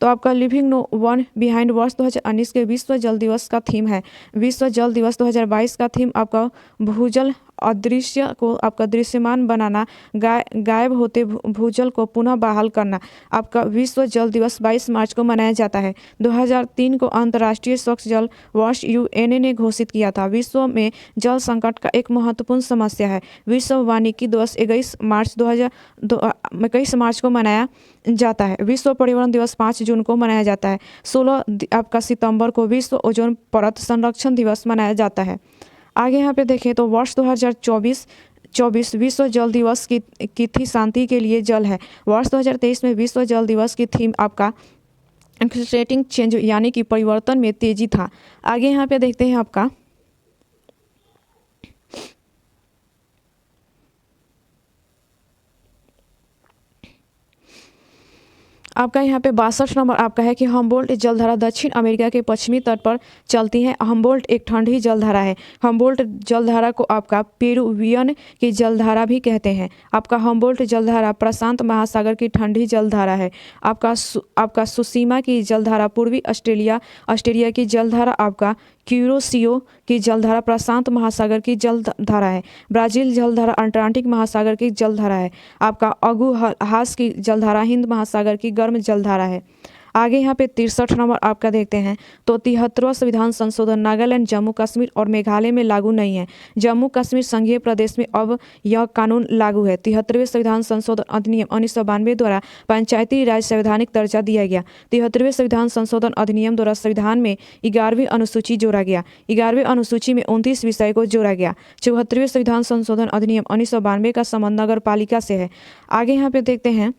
तो आपका लिविंग नो वन बिहाइंड वर्ष 2019 के विश्व जल दिवस का थीम है। विश्व जल दिवस 2022 का थीम आपका भूजल अदृश्य को आपका दृश्यमान बनाना, गायब होते भूजल को पुनः बहाल करना। आपका विश्व जल दिवस 22 मार्च को मनाया जाता है। 2003 को अंतर्राष्ट्रीय स्वच्छ जल वर्ष यूएन ने घोषित किया था। विश्व में जल संकट का एक महत्वपूर्ण समस्या है। विश्व वानिकी दिवस 21 मार्च को मनाया जाता है। विश्व पर्यावरण दिवस 5 जून को मनाया जाता है। 16 आपका सितंबर को विश्व ओजोन परत संरक्षण दिवस मनाया जाता है। आगे यहाँ पे देखें तो वर्ष 2024 विश्व जल दिवस की थी शांति के लिए जल है। वर्ष 2023 में विश्व जल दिवस की थीम आपका एक्सेलरेटिंग चेंज यानी कि परिवर्तन में तेजी था। आगे यहाँ पे देखते हैं आपका यहाँ पे 62 नंबर आपका है कि हम्बोल्ट जलधारा दक्षिण अमेरिका के पश्चिमी तट पर चलती है। हम्बोल्ट एक ठंडी जलधारा है। हम्बोल्ट जलधारा को आपका पेरुवियन की जलधारा भी कहते हैं। आपका हम्बोल्ट जलधारा प्रशांत महासागर की ठंडी जलधारा है। आपका सुसीमा की जलधारा पूर्वी ऑस्ट्रेलिया की जलधारा आपका क्यूरोसियो की जलधारा प्रशांत महासागर की जलधारा है। ब्राज़ील जलधारा अटलांटिक महासागर की जलधारा है। आपका अगुहास की जलधारा हिंद महासागर की गर्म जलधारा है। आगे यहाँ पे 63 नंबर आपका देखते हैं तो 73वां संविधान संशोधन नागालैंड, जम्मू कश्मीर और मेघालय में लागू नहीं है। जम्मू कश्मीर संघीय प्रदेश में अब यह कानून लागू है। 73वें संविधान संशोधन अधिनियम 1992 द्वारा पंचायती राज संवैधानिक दर्जा दिया गया। 73वें संविधान संशोधन अधिनियम द्वारा संविधान में 11वीं अनुसूची जोड़ा गया। 11वीं अनुसूची में 29 विषय को जोड़ा गया। 74वें संविधान संशोधन अधिनियम 1992 का संबंध नगर पालिका से है। आगे यहाँ पे देखते हैं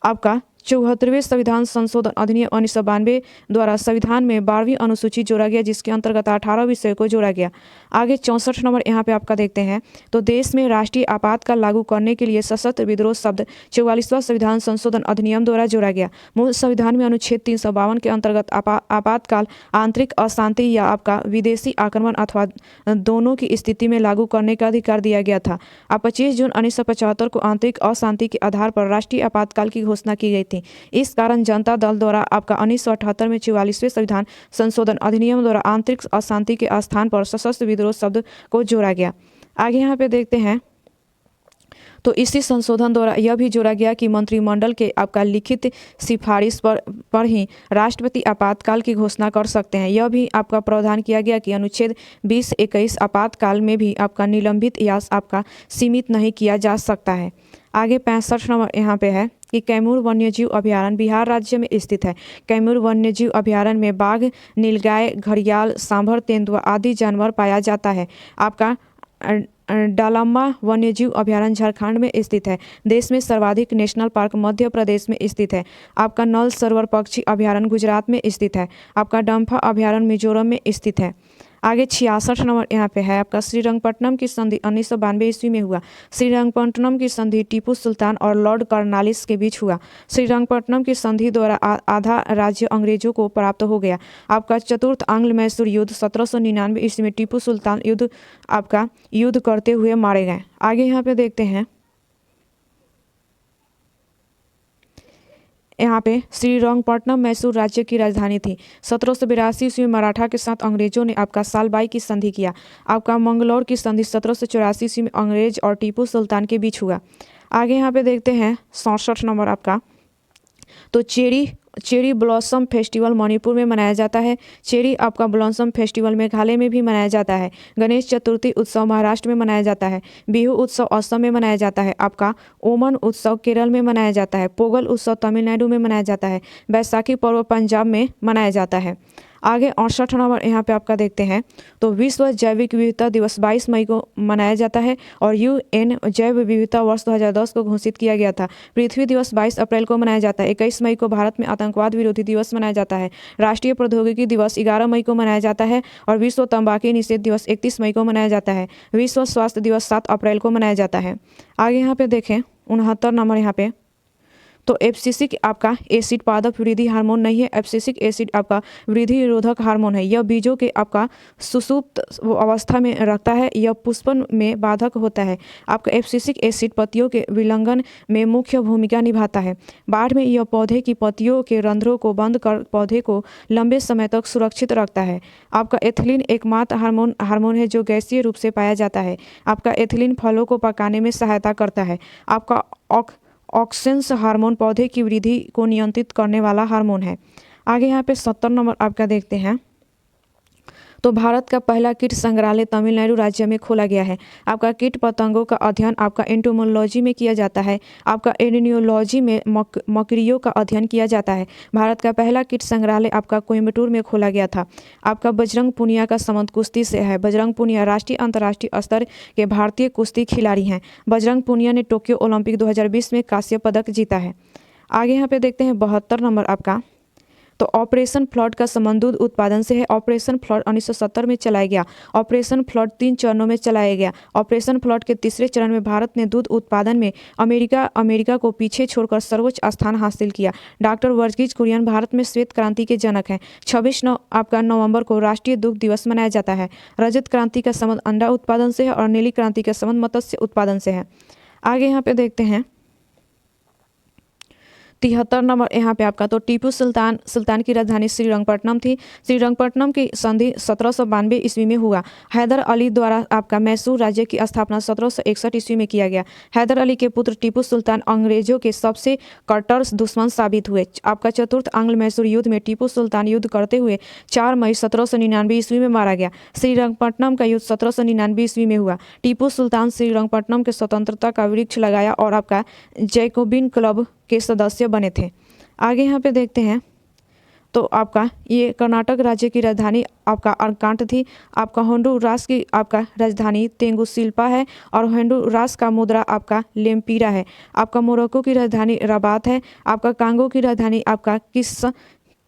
आपका 74वें संविधान संशोधन अधिनियम 1992 द्वारा संविधान में 12वीं अनुसूची जोड़ा गया, जिसके अंतर्गत 18 विषयों को जोड़ा गया। आगे 64 नंबर यहाँ पे आपका देखते हैं तो देश में राष्ट्रीय आपातकाल लागू करने के लिए सशस्त्र विद्रोह शब्द 44वां संविधान संशोधन अधिनियम द्वारा जोड़ा गया। मूल संविधान में अनुच्छेद 352 के अंतर्गत आपातकाल आंतरिक अशांति या आपका विदेशी आक्रमण अथवा दोनों की स्थिति में लागू करने का अधिकार दिया गया था। 25 जून 1975 को आंतरिक अशांति के आधार पर राष्ट्रीय आपातकाल की घोषणा की गई थी। इस कारण जनता दल द्वारा आपका 1978 में 44वें संविधान संशोधन अधिनियम द्वारा आंतरिक अशांति के स्थान पर सशस्त्र विद्रोह शब्द को जोड़ा गया। आगे यहाँ पे देखते हैं तो इसी संशोधन द्वारा यह भी जोड़ा गया कि मंत्रिमंडल के आपका लिखित सिफारिश पर ही राष्ट्रपति आपातकाल की घोषणा कर सकते हैं। यह भी आपका प्रावधान किया गया कि अनुच्छेद 20-21 आपातकाल में भी आपका निलंबित या आपका सीमित नहीं किया जा सकता है। आगे 65 नंबर यहाँ पे है कि कैमूर वन्यजीव अभयारण्य बिहार राज्य में स्थित है। कैमूर वन्यजीव अभयारण्य में बाघ, नीलगाय, घड़ियाल, सांभर, तेंदुआ आदि जानवर पाया जाता है। आपका डालम्मा वन्यजीव अभयारण्य झारखंड में स्थित है। देश में सर्वाधिक नेशनल पार्क मध्य प्रदेश में स्थित है। आपका नल सरोवर पक्षी अभयारण्य गुजरात में स्थित है। आपका डम्फा अभयारण्य मिजोरम में स्थित है। आगे 66 नंबर यहाँ पे है आपका श्रीरंगपट्टनम की संधि 1992 ईस्वी में हुआ। श्रीरंगपट्टनम की संधि टीपू सुल्तान और लॉर्ड कॉर्नवालिस के बीच हुआ। श्रीरंगपट्टनम की संधि द्वारा आधा राज्य अंग्रेजों को प्राप्त हो गया। आपका चतुर्थ आंग्ल मैसूर युद्ध 1799 ईस्वी में टीपू सुल्तान युद्ध करते हुए मारे गए। आगे यहाँ पे देखते हैं यहाँ पे श्रीरंगपट्टनम मैसूर राज्य की राजधानी थी। 1782 ईस्वी में मराठा के साथ अंग्रेजों ने आपका सालबाई की संधि किया। आपका मंगलौर की संधि 1784 ईस्वी में अंग्रेज और टीपू सुल्तान के बीच हुआ। आगे यहाँ पे देखते हैं 67 नंबर आपका तो चेरी ब्लॉसम फेस्टिवल मणिपुर में मनाया जाता है। चेरी आपका ब्लॉसम फेस्टिवल मेघालय में भी मनाया जाता है। गणेश चतुर्थी उत्सव महाराष्ट्र में मनाया जाता है। बिहू उत्सव असम में मनाया जाता है। आपका ओमन उत्सव केरल में मनाया जाता है। पोगल उत्सव तमिलनाडु में मनाया जाता है। बैसाखी पर्व पंजाब में मनाया जाता है। आगे 68 नंबर यहाँ पे आपका देखते हैं तो विश्व जैविक विविधता दिवस 22 मई को मनाया जाता है और यूएन जैव विविधता वर्ष 2010 को घोषित किया गया था। पृथ्वी दिवस 22 अप्रैल को मनाया जाता है। 21 मई को भारत में आतंकवाद विरोधी दिवस मनाया जाता है। राष्ट्रीय प्रौद्योगिकी दिवस 11 मई को मनाया जाता है और विश्व तंबाकू निषेध दिवस 31 मई को मनाया जाता है। विश्व स्वास्थ्य दिवस 7 अप्रैल को मनाया जाता है। आगे यहाँ पे देखें 69 नंबर यहाँ पे तो एब्सिसिक आपका एसिड पादप वृद्धि हार्मोन नहीं है। एब्सिसिक एसिड आपका वृद्धि निरोधक हार्मोन है। यह बीजों के आपका सुसुप्त अवस्था में रखता है। यह पुष्पन में बाधक होता है। आपका एब्सिसिक एसिड पत्तियों के विलंघन में मुख्य भूमिका निभाता है। बाढ़ में यह पौधे की पत्तियों के रंध्रों को बंद कर पौधे को लंबे समय तक सुरक्षित रखता है। आपका एथिलीन एकमात्र हार्मोन है जो गैसीय रूप से पाया जाता है। आपका एथिलीन फलों को पकाने में सहायता करता है। आपका ऑक्सेंस हार्मोन पौधे की वृद्धि को नियंत्रित करने वाला हार्मोन है। आगे यहाँ पे 70 नंबर आपका देखते हैं। तो भारत का पहला कीट संग्रहालय तमिलनाडु राज्य में खोला गया है। आपका कीट पतंगों का अध्ययन आपका एंटोमोलॉजी में किया जाता है। आपका एनियोलॉजी में मकड़ियों का अध्ययन किया जाता है। भारत का पहला कीट संग्रहालय आपका कोयम्बटूर में खोला गया था। आपका बजरंग पुनिया का संबंध कुश्ती से है। बजरंग पुनिया राष्ट्रीय अंतर्राष्ट्रीय स्तर के भारतीय कुश्ती खिलाड़ी हैं। बजरंग पुनिया ने टोक्यो ओलंपिक 2020 में कांस्य पदक जीता है। आगे यहाँ पे देखते हैं 72 नंबर आपका। तो ऑपरेशन फ्लड का संबंध दूध उत्पादन से है। ऑपरेशन फ्लड 1970 में चलाया गया। ऑपरेशन फ्लड 3 चरणों में चलाया गया। ऑपरेशन फ्लड के तीसरे चरण में भारत ने दूध उत्पादन में अमेरिका को पीछे छोड़कर सर्वोच्च स्थान हासिल किया। डॉक्टर वर्गीज कुरियन भारत में श्वेत क्रांति के जनक हैं। 26 नवंबर को राष्ट्रीय दुग्ध दिवस मनाया जाता है। रजत क्रांति का संबंध अंडा उत्पादन से है और नीली क्रांति का संबंध मत्स्य उत्पादन से है। आगे यहाँ पे देखते हैं 73 नंबर यहाँ पे आपका। तो टीपू सुल्तान की राजधानी श्रीरंगपट्टनम थी। श्रीरंगपट्टनम की संधि 1792 ईस्वी में हुआ। हैदर अली द्वारा आपका मैसूर राज्य की स्थापना 1761 ईस्वी में किया गया। हैदर अली के पुत्र टीपू सुल्तान अंग्रेजों के सबसे कट्टर दुश्मन साबित हुए। आपका चतुर्थ आंग्ल मैसूर युद्ध में टीपू सुल्तान युद्ध करते हुए 4 मई 1799 ईस्वी में मारा गया। श्रीरंगपट्टनम का युद्ध 1799 ईस्वी में हुआ। टीपू सुल्तान श्रीरंगपट्टनम के स्वतंत्रता का वृक्ष लगाया और आपका जैकोबिन क्लब के सदस्य बने थे। आगे यहाँ पे देखते हैं। तो आपका ये कर्नाटक राज्य की राजधानी आपका अरकांट थी। आपका होंडुरास की आपका राजधानी तेंगुसिल्पा है और होंडुरास का मुद्रा आपका लेम्पीरा है। आपका मोरक्को की राजधानी रबात है। आपका कांगो की राजधानी आपका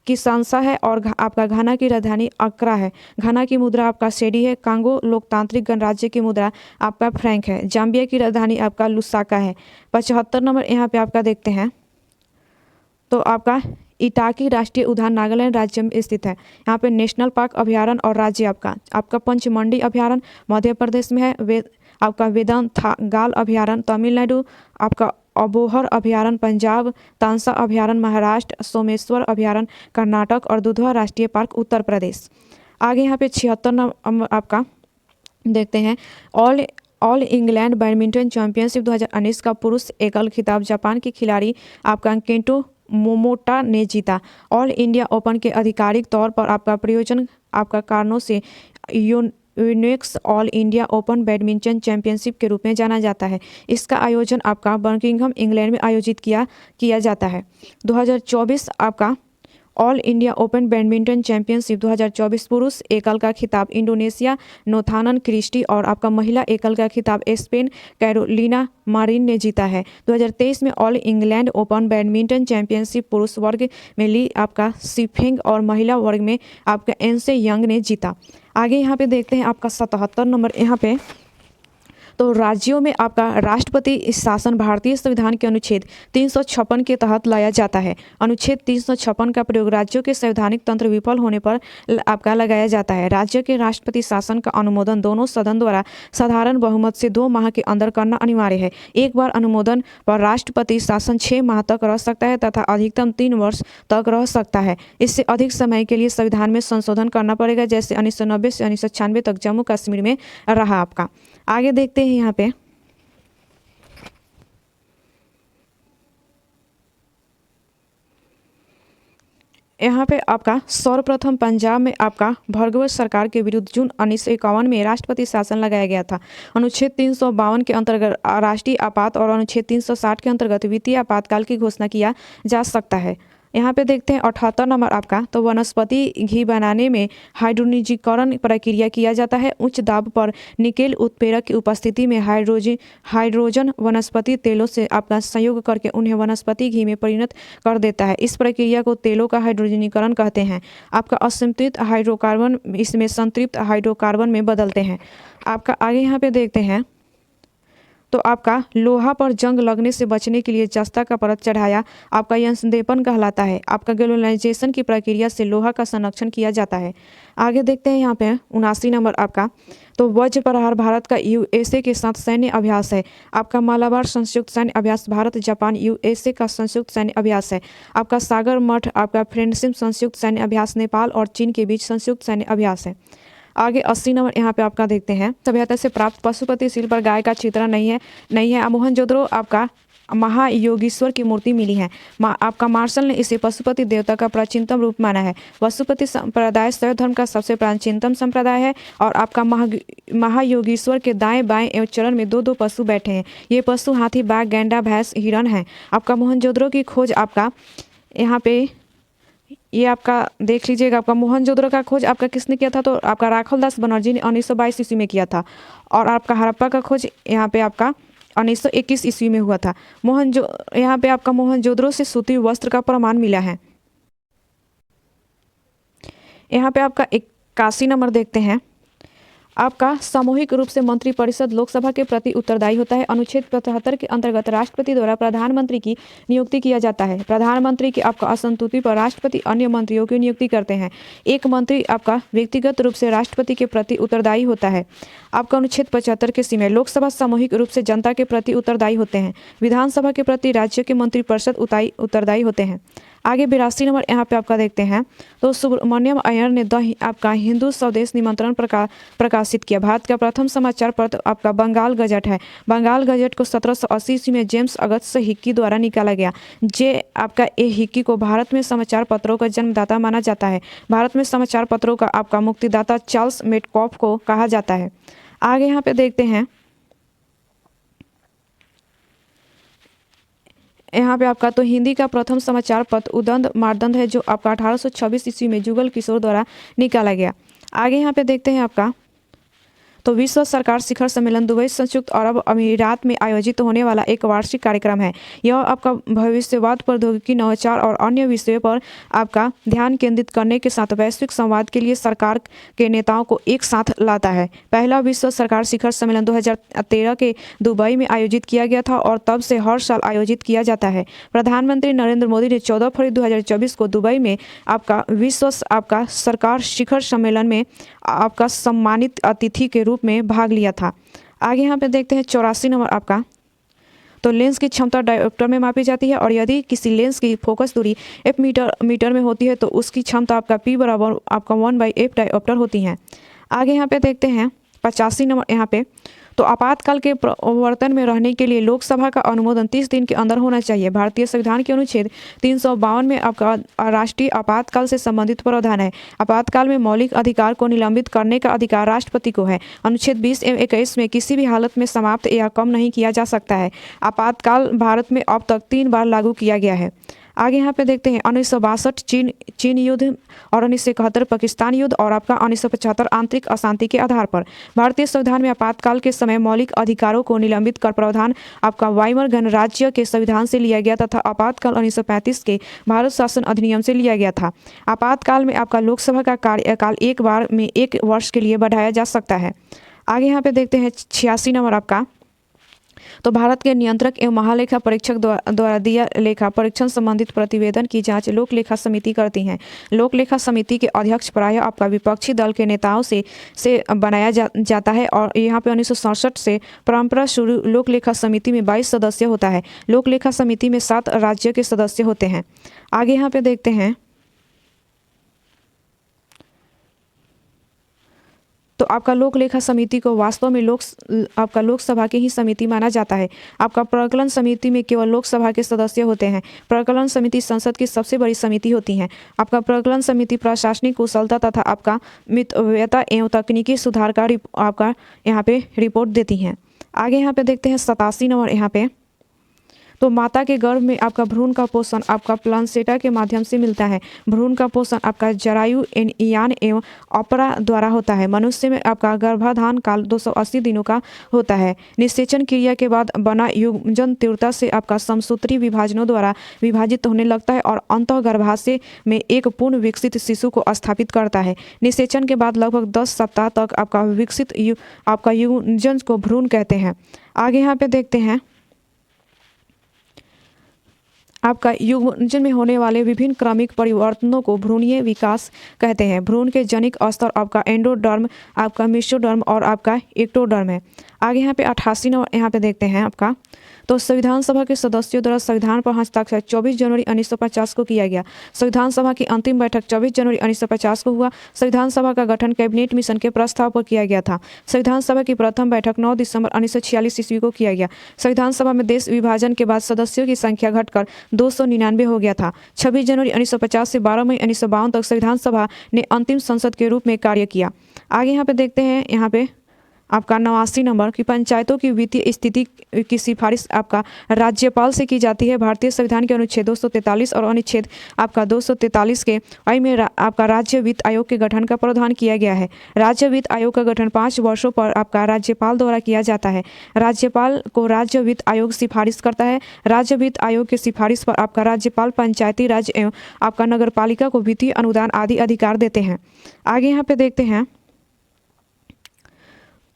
किसानसा है और आपका घाना की राजधानी अक्रा है। घाना की मुद्रा आपका सेडी है। कांगो लोकतांत्रिक गणराज्य की मुद्रा आपका फ्रैंक है। जाम्बिया की राजधानी आपका लुसाका है। 75 नंबर यहाँ पे आपका देखते हैं। तो आपका इटाकी राष्ट्रीय उद्यान नागालैंड राज्य में स्थित है। यहाँ पे नेशनल पार्क अभ्यारण्य और राज्य आपका पंचमंडी अभ्यारण्य मध्य प्रदेश में है। आपका वेदांतागाल अभ्यारण्य तमिलनाडु। आपका अबोहर अभ्यारण्य पंजाब। तांसा अभ्यारण्य महाराष्ट्र। सोमेश्वर अभ्यारण्य कर्नाटक और दुधवा राष्ट्रीय पार्क उत्तर प्रदेश। आगे यहाँ पे 76 नंबर आपका देखते हैं। ऑल इंग्लैंड बैडमिंटन चैंपियनशिप 2019 का पुरुष एकल खिताब जापान के खिलाड़ी आपका केंटो मोमोटा ने जीता। ऑल इंडिया ओपन के आधिकारिक तौर पर आपका प्रयोजन आपका कारणों से Unix all India open badminton championship के रूप में जाना जाता है। इसका आयोजन आपका बर्मिंघम इंग्लैंड में आयोजित किया जाता है। 2024 आपका all India open badminton championship 2024 पुरुष एकल का खिताब इंडोनेशिया नोथानन क्रिस्टी और आपका महिला एकल का खिताब स्पेन कैरोलिना मारिन ने जीता है। 2023 में all England open badminton championship पुरुष वर्ग में ली आपका सिफेंग और महिला वर्ग में आपका एनसे यंग ने जीता। आगे यहाँ पे देखते हैं आपका 77 नंबर यहाँ पे। तो राज्यों में आपका राष्ट्रपति शासन भारतीय संविधान के अनुच्छेद 356 के तहत लाया जाता है। अनुच्छेद 356 का प्रयोग राज्यों के संवैधानिक तंत्र विफल होने पर आपका लगाया जाता है। राज्य के राष्ट्रपति शासन का अनुमोदन दोनों सदन द्वारा साधारण बहुमत से 2 माह के अंदर करना अनिवार्य है। एक बार अनुमोदन पर राष्ट्रपति शासन 6 माह तक रह सकता है तथा अधिकतम 3 वर्ष तक रह सकता है। इससे अधिक समय के लिए संविधान में संशोधन करना पड़ेगा, जैसे 1990 से 1996 तक जम्मू कश्मीर में रहा आपका। आगे देखते हैं यहाँ पे। यहाँ पे आपका सर्वप्रथम पंजाब में आपका भगवत सरकार के विरुद्ध जून 1951 में राष्ट्रपति शासन लगाया गया था। अनुच्छेद 352 के अंतर्गत राष्ट्रीय आपात और अनुच्छेद 360 के अंतर्गत वित्तीय आपातकाल की घोषणा किया जा सकता है। यहाँ पे देखते हैं 78 नंबर आपका। तो वनस्पति घी बनाने में हाइड्रोनिजीकरण प्रक्रिया किया जाता है। उच्च दाब पर निकेल उत्प्रेरक की उपस्थिति में हाइड्रोजन वनस्पति तेलों से आपका संयोग करके उन्हें वनस्पति घी में परिणत कर देता है। इस प्रक्रिया को तेलों का हाइड्रोजनीकरण कहते हैं। आपका असंतृप्त हाइड्रोकार्बन इसमें संतृप्त हाइड्रोकार्बन में बदलते हैं। आपका आगे यहाँ पे देखते हैं। तो आपका लोहा पर जंग लगने से बचने के लिए जस्ता का परत चढ़ाया, आपका यह संदेपन कहलाता है। आपका गैल्वेनाइजेशन की प्रक्रिया से लोहा का संरक्षण किया जाता है। आगे देखते हैं यहाँ पे 79 नंबर आपका, तो वज्र प्रहार भारत का यूएसए के साथ सैन्य अभ्यास है। आपका मालाबार संयुक्त सैन्य अभ्यास भारत जापान यूएसए का संयुक्त सैन्य अभ्यास है। आपका सागर मठ आपका फ्रेंडशिप संयुक्त सैन्य अभ्यास नेपाल और चीन के बीच संयुक्त सैन्य अभ्यास है। आगे 80 नंबर यहाँ पे आपका देखते हैं, सभ्यता से प्राप्त पशुपति शिल पर गाय का चित्रण नहीं है। मोहनजोदड़ो आपका महायोगीश्वर की मूर्ति मिली है। आपका मार्शल ने इसे पशुपति देवता का प्राचीनतम रूप माना है। पशुपति संप्रदाय शैव धर्म का सबसे प्राचीनतम संप्रदाय है। और आपका महायोगीश्वर के दाएं बाएं एवं चरण में दो पशु बैठे हैं। ये पशु हाथी, बाघ, गैंडा, भैंस, हिरण है। आपका मोहनजोदड़ो की खोज आपका यहाँ पे ये आपका देख लीजिएगा, आपका मोहनजोदड़ो का खोज आपका किसने किया था, तो आपका राखलदास बनर्जी ने 1922 ईस्वी में किया था। और आपका हड़प्पा का खोज यहाँ पे आपका 1921 ईस्वी में हुआ था। यहाँ पे आपका मोहनजोदड़ो से सूती वस्त्र का प्रमाण मिला है। यहाँ पे आपका 81 नंबर देखते हैं, आपका सामूहिक रूप से मंत्रिपरिषद लोकसभा के प्रति उत्तरदायी होता है। अनुच्छेद 75 के अंतर्गत राष्ट्रपति द्वारा प्रधानमंत्री की नियुक्ति किया जाता है। प्रधानमंत्री की आपका असंतुष्टि पर राष्ट्रपति अन्य मंत्रियों की नियुक्ति करते हैं। एक मंत्री आपका व्यक्तिगत रूप से राष्ट्रपति के प्रति उत्तरदायी होता है। आपका अनुच्छेद 75 के सी में लोकसभा सामूहिक रूप से जनता के प्रति उत्तरदायी होते हैं। विधानसभा के प्रति राज्य के मंत्रिपरिषद उत्तरदायी होते हैं। आगे 82 नंबर यहाँ पे आपका देखते हैं, तो सुब्रमण्यम अय्यर ने आपका हिंदू स्वदेश निमंत्रण प्रकाशित किया। भारत का प्रथम समाचार पत्र आपका बंगाल गजट है। बंगाल गजट को 1780 ईस्वी में जेम्स अगस्त हिक्की द्वारा निकाला गया। आपका ए हिक्की को भारत में समाचार पत्रों का जन्मदाता माना जाता है। भारत में समाचार पत्रों का आपका मुक्तिदाता चार्ल्स मेटकॉफ को कहा जाता है। आगे यहाँ पे देखते हैं, यहाँ पे आपका तो हिंदी का प्रथम समाचार पत्र उदंड मार्दंड है, जो आपका 1826 ईस्वी में जुगल किशोर द्वारा निकाला गया। आगे यहाँ पे देखते हैं आपका, तो विश्व सरकार शिखर सम्मेलन दुबई संयुक्त अरब अमीरात में आयोजित होने वाला एक वार्षिक कार्यक्रम है। यह आपका भविष्यवाद, प्रौद्योगिकी, नवाचार और अन्य विषयों पर आपका ध्यान केंद्रित करने के साथ वैश्विक संवाद के लिए सरकार के नेताओं को एक साथ लाता है। पहला विश्व सरकार शिखर सम्मेलन 2013 के दुबई में आयोजित किया गया था और तब से हर साल आयोजित किया जाता है। प्रधानमंत्री नरेंद्र मोदी ने 14 फरवरी 2024 को दुबई में आपका विश्व आपका सरकार शिखर सम्मेलन में आपका सम्मानित अतिथि के रूप में भाग लिया था। आगे यहाँ पे देखते हैं 84 नंबर आपका, तो लेंस की क्षमता डायोप्टर में मापी जाती है और यदि किसी लेंस की फोकस दूरी f मीटर में होती है तो उसकी क्षमता आपका p बराबर आपका 1/f डायोप्टर होती है। आगे यहाँ पे देखते हैं 85 नंबर यहाँ पे, तो आपातकाल के प्रवर्तन में रहने के लिए लोकसभा का अनुमोदन 30 दिन के अंदर होना चाहिए। भारतीय संविधान के अनुच्छेद 352 में आपका राष्ट्रीय आपातकाल से संबंधित प्रावधान है। आपातकाल में मौलिक अधिकार को निलंबित करने का अधिकार राष्ट्रपति को है। अनुच्छेद 20 एवं 21 में किसी भी हालत में समाप्त या कम नहीं किया जा सकता है। आपातकाल भारत में अब तक 3 बार लागू किया गया है। आगे यहाँ पे देखते हैं 1962 चीन युद्ध और 1971 पाकिस्तान युद्ध और आपका 1975 आंतरिक अशांति के आधार पर भारतीय संविधान में आपातकाल के समय मौलिक अधिकारों को निलंबित कर प्रावधान आपका वाइमर गणराज्य के संविधान से लिया गया तथा आपातकाल 1935 के भारत शासन अधिनियम से लिया गया था। आपातकाल में आपका लोकसभा का कार्यकाल एक बार में 1 वर्ष के लिए बढ़ाया जा सकता है। आगे यहाँ पे देखते हैं 86 नंबर आपका, तो भारत के नियंत्रक एवं महालेखा परीक्षक द्वारा दिया लेखा परीक्षण संबंधित प्रतिवेदन की जांच लोक लेखा समिति करती है। लोक लेखा समिति के अध्यक्ष प्रायः आपका विपक्षी दल के नेताओं से बनाया जाता है और यहाँ पे 1967 से परंपरा शुरू लोक लेखा समिति में 22 सदस्य होता है। लोक लेखा समिति में 7 राज्य के सदस्य होते हैं। आगे यहाँ पे देखते हैं, तो आपका लोक लेखा समिति को वास्तव में आपका लोकसभा की ही समिति माना जाता है। आपका प्रकलन समिति में केवल लोकसभा के सदस्य होते हैं। प्रकलन समिति संसद की सबसे बड़ी समिति होती है। आपका प्रकलन समिति प्रशासनिक कुशलता तथा आपका मितव्ययता एवं तकनीकी सुधार का आपका यहाँ पे रिपोर्ट देती हैं। आगे यहाँ पे देखते हैं 87 नंबर यहाँ पे, तो माता के गर्भ में आपका भ्रूण का पोषण आपका प्लासेंटा के माध्यम से मिलता है। भ्रूण का पोषण आपका जरायु यान एवं ऑपरा द्वारा होता है। मनुष्य में आपका गर्भाधान काल 280 दिनों का होता है। निषेचन क्रिया के बाद बना युग्मजन तीव्रता से आपका समसूत्री विभाजनों द्वारा विभाजित होने लगता है और अंतः गर्भाशय में एक पूर्ण विकसित शिशु को स्थापित करता है। निषेचन के बाद लगभग 10 सप्ताह तक आपका विकसित आपका युग्मजन को भ्रूण कहते हैं। आगे यहाँ पे देखते हैं आपका युग्मजन में होने वाले विभिन्न क्रमिक परिवर्तनों को भ्रूणीय विकास कहते हैं। भ्रूण के जनिक स्तर आपका एंडोडर्म, आपका मेसोडर्म और आपका एक्टोडर्म है। आगे यहाँ पे 88 नंबर यहाँ पे देखते हैं आपका, तो संविधान सभा के सदस्यों द्वारा संविधान पर हस्ताक्षर 24 जनवरी 1950 को किया गया। संविधान सभा की अंतिम बैठक 24 जनवरी 1950 को हुआ। संविधान सभा का गठन कैबिनेट मिशन के प्रस्ताव पर किया गया था। संविधान सभा की प्रथम बैठक 9 दिसंबर 1946 ईस्वी को किया गया। संविधान सभा में देश विभाजन के बाद सदस्यों की संख्या घटकर 299 हो गया था। 26 जनवरी 1950 से 12 मई 1952 तक संविधान सभा ने अंतिम संसद के रूप में कार्य किया। आगे यहाँ पे देखते हैं यहाँ पे आपका 89 नंबर की पंचायतों की वित्तीय स्थिति की सिफारिश आपका राज्यपाल से की जाती है। भारतीय संविधान के अनुच्छेद 243 और अनुच्छेद आपका 243 के आई में आपका राज्य वित्त आयोग के गठन का प्रावधान किया गया है। राज्य वित्त आयोग का गठन 5 वर्षों पर आपका राज्यपाल द्वारा किया जाता है। राज्यपाल को राज्य वित्त आयोग सिफारिश करता है। राज्य वित्त आयोग की सिफारिश पर आपका राज्यपाल पंचायती राज एवं आपका नगरपालिका को वित्तीय अनुदान आदि अधिकार देते हैं। आगे यहाँ पे देखते हैं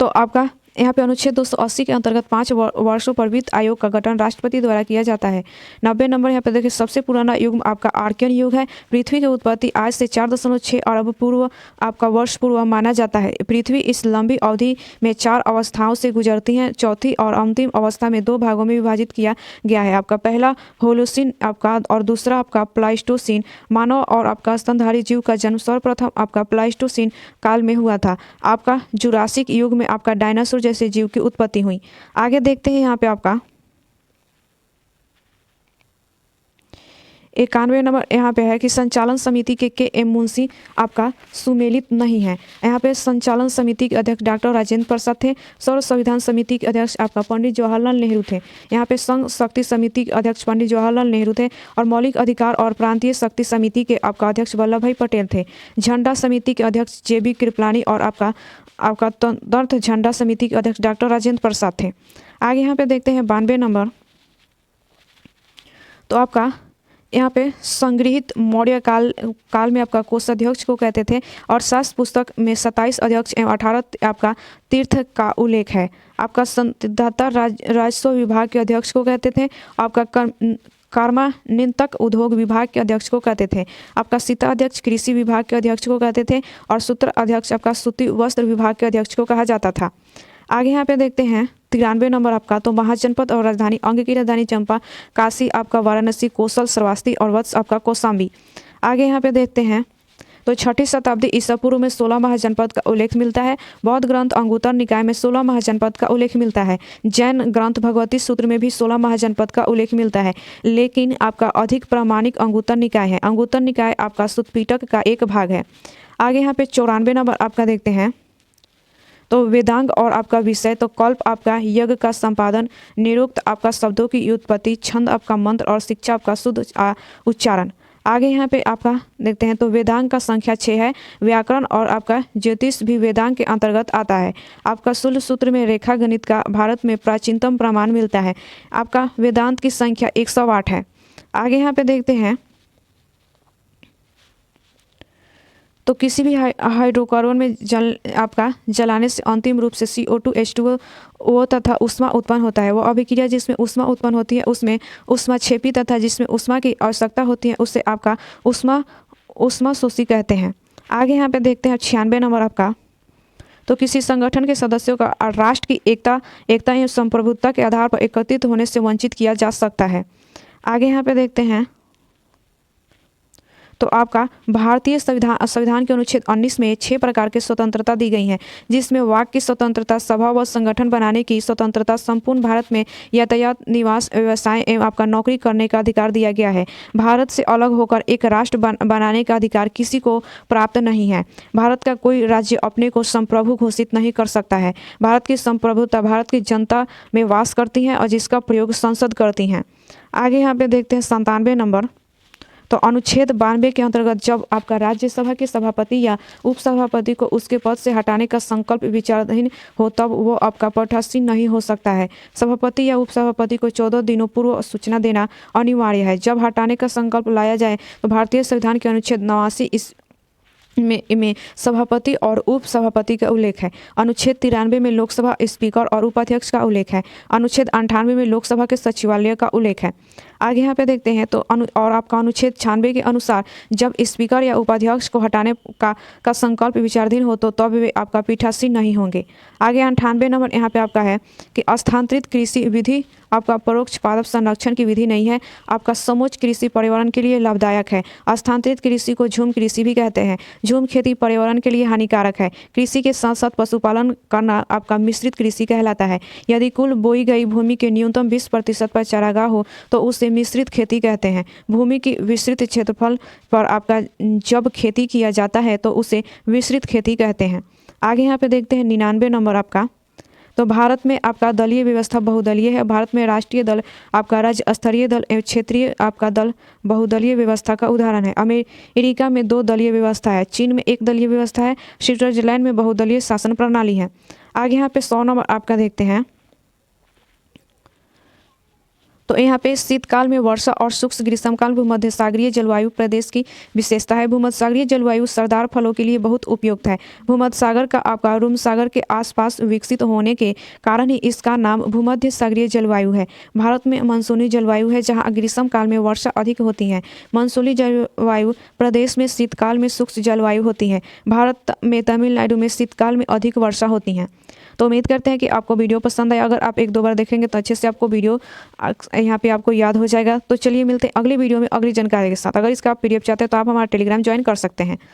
तो आपका यहाँ पे अनुच्छेद 280 के अंतर्गत 5 वर्षों पर वित्त आयोग का गठन राष्ट्रपति द्वारा किया जाता है। 90 नंबर यहाँ पे देखिए, सबसे पुराना युग आपका आर्कियन युग है। पृथ्वी की उत्पत्ति आज से 4.6 अरब पूर्व आपका वर्ष पूर्व माना जाता है। पृथ्वी इस लंबी अवधि में 4 अवस्थाओं से गुजरती है। चौथी और अंतिम अवस्था में 2 भागों में विभाजित किया गया है। आपका पहला होलोसीन आपका और दूसरा आपका प्लाइस्टोसीन। मानव और आपका स्तनधारी जीव का जन्म सर्वप्रथम आपका प्लाइस्टोसीन काल में हुआ था। आपका जुरासिक युग में आपका डायनासोर जैसे जीव की उत्पत्ति हुई। आगे देखते हैं यहाँ पे आपका 91 नंबर यहाँ पे है कि संचालन समिति के एम मुंशी आपका सुमेलित नहीं है। यहाँ पे संचालन समिति के अध्यक्ष डॉक्टर राजेंद्र प्रसाद थे। सर्व संविधान समिति के अध्यक्ष आपका पंडित जवाहरलाल नेहरू थे। यहाँ पे संघ शक्ति समिति के अध्यक्ष पंडित जवाहरलाल नेहरू थे और मौलिक अधिकार और प्रांतीय शक्ति समिति के आपका अध्यक्ष वल्लभ भाई पटेल थे। झंडा समिति के अध्यक्ष JB कृपलानी और आपका तदर्थ झंडा समिति के अध्यक्ष डॉक्टर राजेंद्र प्रसाद थे। आगे यहाँ पे देखते हैं 92 नंबर, तो आपका यहाँ पे संग्रहित मौर्य काल में आपका कोषाध्यक्ष को कहते थे और शास्त्र पुस्तक में 27 अध्यक्ष एवं 18 आपका तीर्थ का उल्लेख है। आपका संविधाता राजस्व विभाग के अध्यक्ष को कहते थे। आपका कर्मानियंत्रक उद्योग विभाग के अध्यक्ष को कहते थे। आपका सीता अध्यक्ष कृषि विभाग के अध्यक्ष को कहते थे और सूत्र अध्यक्ष आपका सूती वस्त्र विभाग के अध्यक्ष को कहा जाता था। आगे यहाँ पे देखते हैं 93 नंबर आपका, तो महाजनपद और राजधानी अंग की राजधानी चंपा, काशी आपका वाराणसी, कौशल श्रावस्ती और वत्स आपका कौशाम्बी। आगे यहाँ पे देखते हैं तो 6ठी शताब्दी ईसा पूर्व में 16 महाजनपद का उल्लेख मिलता है। बौद्ध ग्रंथ अंगुत्तर निकाय में 16 महाजनपद का उल्लेख मिलता है। जैन ग्रंथ भगवती सूत्र में भी 16 महाजनपद का उल्लेख मिलता है, लेकिन आपका अधिक प्रामाणिक अंगुत्तर निकाय है। अंगुत्तर निकाय आपका सुत्त पिटक का एक भाग है। आगे यहाँ पे 94 नंबर आपका देखते हैं, तो वेदांग और आपका विषय, तो कल्प आपका यज्ञ का संपादन, निरुक्त आपका शब्दों की उत्पत्ति, छंद आपका मंत्र और शिक्षा आपका शुद्ध उच्चारण। आगे यहाँ पे आपका देखते हैं तो वेदांग का संख्या 6 है। व्याकरण और आपका ज्योतिष भी वेदांग के अंतर्गत आता है। आपका शूल सूत्र में रेखा गणित का भारत में प्राचीनतम प्रमाण मिलता है। आपका वेदांत की संख्या 108 है। आगे यहाँ पे देखते हैं तो किसी भी हाइड्रोकार्बन में आपका जलाने से अंतिम रूप से CO2 H2O तथा ऊष्मा उत्पन्न होता है। वो अभिक्रिया जिसमें ऊष्मा उत्पन्न होती है उसमें ऊष्मा क्षेपी तथा जिसमें ऊष्मा की आवश्यकता होती है उसे आपका ऊष्मा शोषी कहते हैं। आगे यहाँ पे देखते हैं 96 नंबर आपका, तो किसी संगठन के सदस्यों का राष्ट्र की एकता एवं संप्रभुता के आधार पर एकत्रित होने से वंचित किया जा सकता है। आगे यहाँ पे देखते हैं तो आपका भारतीय संविधान के अनुच्छेद 19 में 6 प्रकार की स्वतंत्रता दी गई है, जिसमें वाक की स्वतंत्रता, सभा व संगठन बनाने की स्वतंत्रता, संपूर्ण भारत में यातायात, निवास, व्यवसाय एवं आपका नौकरी करने का अधिकार दिया गया है। भारत से अलग होकर एक राष्ट्र बनाने का अधिकार किसी को प्राप्त नहीं है। भारत का कोई राज्य अपने को संप्रभु घोषित नहीं कर सकता है। भारत की संप्रभुता भारत की जनता में वास करती है और जिसका प्रयोग संसद करती है। आगे यहाँ पे देखते हैं 97 नंबर। तो अनुच्छेद 92 के अंतर्गत जब आपका राज्यसभा के सभापति या उपसभापति को उसके पद से हटाने का संकल्प विचाराधीन हो तब वो आपका पीठासीन नहीं हो सकता है। सभापति या उपसभापति को 14 दिनों पूर्व सूचना देना अनिवार्य है। जब हटाने का संकल्प लाया जाए तो भारतीय संविधान के अनुच्छेद 89 में सभापति और उप सभापति का उल्लेख है। अनुच्छेद 93 में लोकसभा स्पीकर और उपाध्यक्ष का उल्लेख है। अनुच्छेद 98 में लोकसभा के सचिवालय का उल्लेख है। आगे यहाँ पे देखते हैं तो और आपका अनुच्छेद 96 के अनुसार जब स्पीकर या उपाध्यक्ष को हटाने का संकल्प विचाराधीन हो तो तब वे आपका पीठासीन नहीं होंगे। आगे 98 नंबर यहाँ पे आपका है कि स्थानांतरित कृषि विधि आपका परोक्ष पादप संरक्षण की विधि नहीं है। आपका समोच्च कृषि पर्यावरण के लिए लाभदायक है। स्थानांतरित कृषि को झूम कृषि भी कहते हैं। झूम खेती पर्यावरण के लिए हानिकारक है। कृषि के साथ साथ पशुपालन करना आपका मिश्रित कृषि कहलाता है। यदि कुल बोई गई भूमि के न्यूनतम 20% पर चारागाह हो तो उसे मिश्रित खेती कहते हैं। भूमि की विस्तृत क्षेत्रफल पर आपका जब खेती किया जाता है तो उसे विस्तृत खेती कहते हैं। आगे यहाँ पे देखते हैं 99 नंबर आपका। तो भारत में आपका दलीय व्यवस्था बहुदलीय है। भारत में राष्ट्रीय दल, आपका राज्य स्तरीय दल एवं क्षेत्रीय आपका दल बहुदलीय व्यवस्था का उदाहरण है। अमेरिका में 2 दलीय व्यवस्था है। चीन में 1 दलीय व्यवस्था है। स्विट्जरलैंड में बहुदलीय शासन प्रणाली है। आगे यहाँ पे 100 नंबर आपका देखते हैं। तो यहाँ पे शीतकाल में वर्षा और शुष्क ग्रीष्मकाल भूमध्य सागरीय जलवायु प्रदेश की विशेषता है। भूमध्य सागरीय जलवायु सरदार फलों के लिए बहुत उपयुक्त है। भूमध्य सागर का आपका अरब सागर के आसपास विकसित होने के कारण ही इसका नाम भूमध्य सागरीय जलवायु है। भारत में मानसूनी जलवायु है जहाँ ग्रीष्मकाल में वर्षा अधिक होती है। मानसूनी जलवायु प्रदेश में शीतकाल में शुष्क जलवायु होती है। भारत में तमिलनाडु में शीतकाल में अधिक वर्षा होती है। तो उम्मीद करते हैं कि आपको वीडियो पसंद आया। अगर आप 1-2 बार देखेंगे तो अच्छे से आपको वीडियो यहाँ पे आपको याद हो जाएगा। तो चलिए मिलते हैं अगली वीडियो में अगली जानकारी के साथ। अगर इसका आप पीडीएफ चाहते हैं तो आप हमारा टेलीग्राम ज्वाइन कर सकते हैं।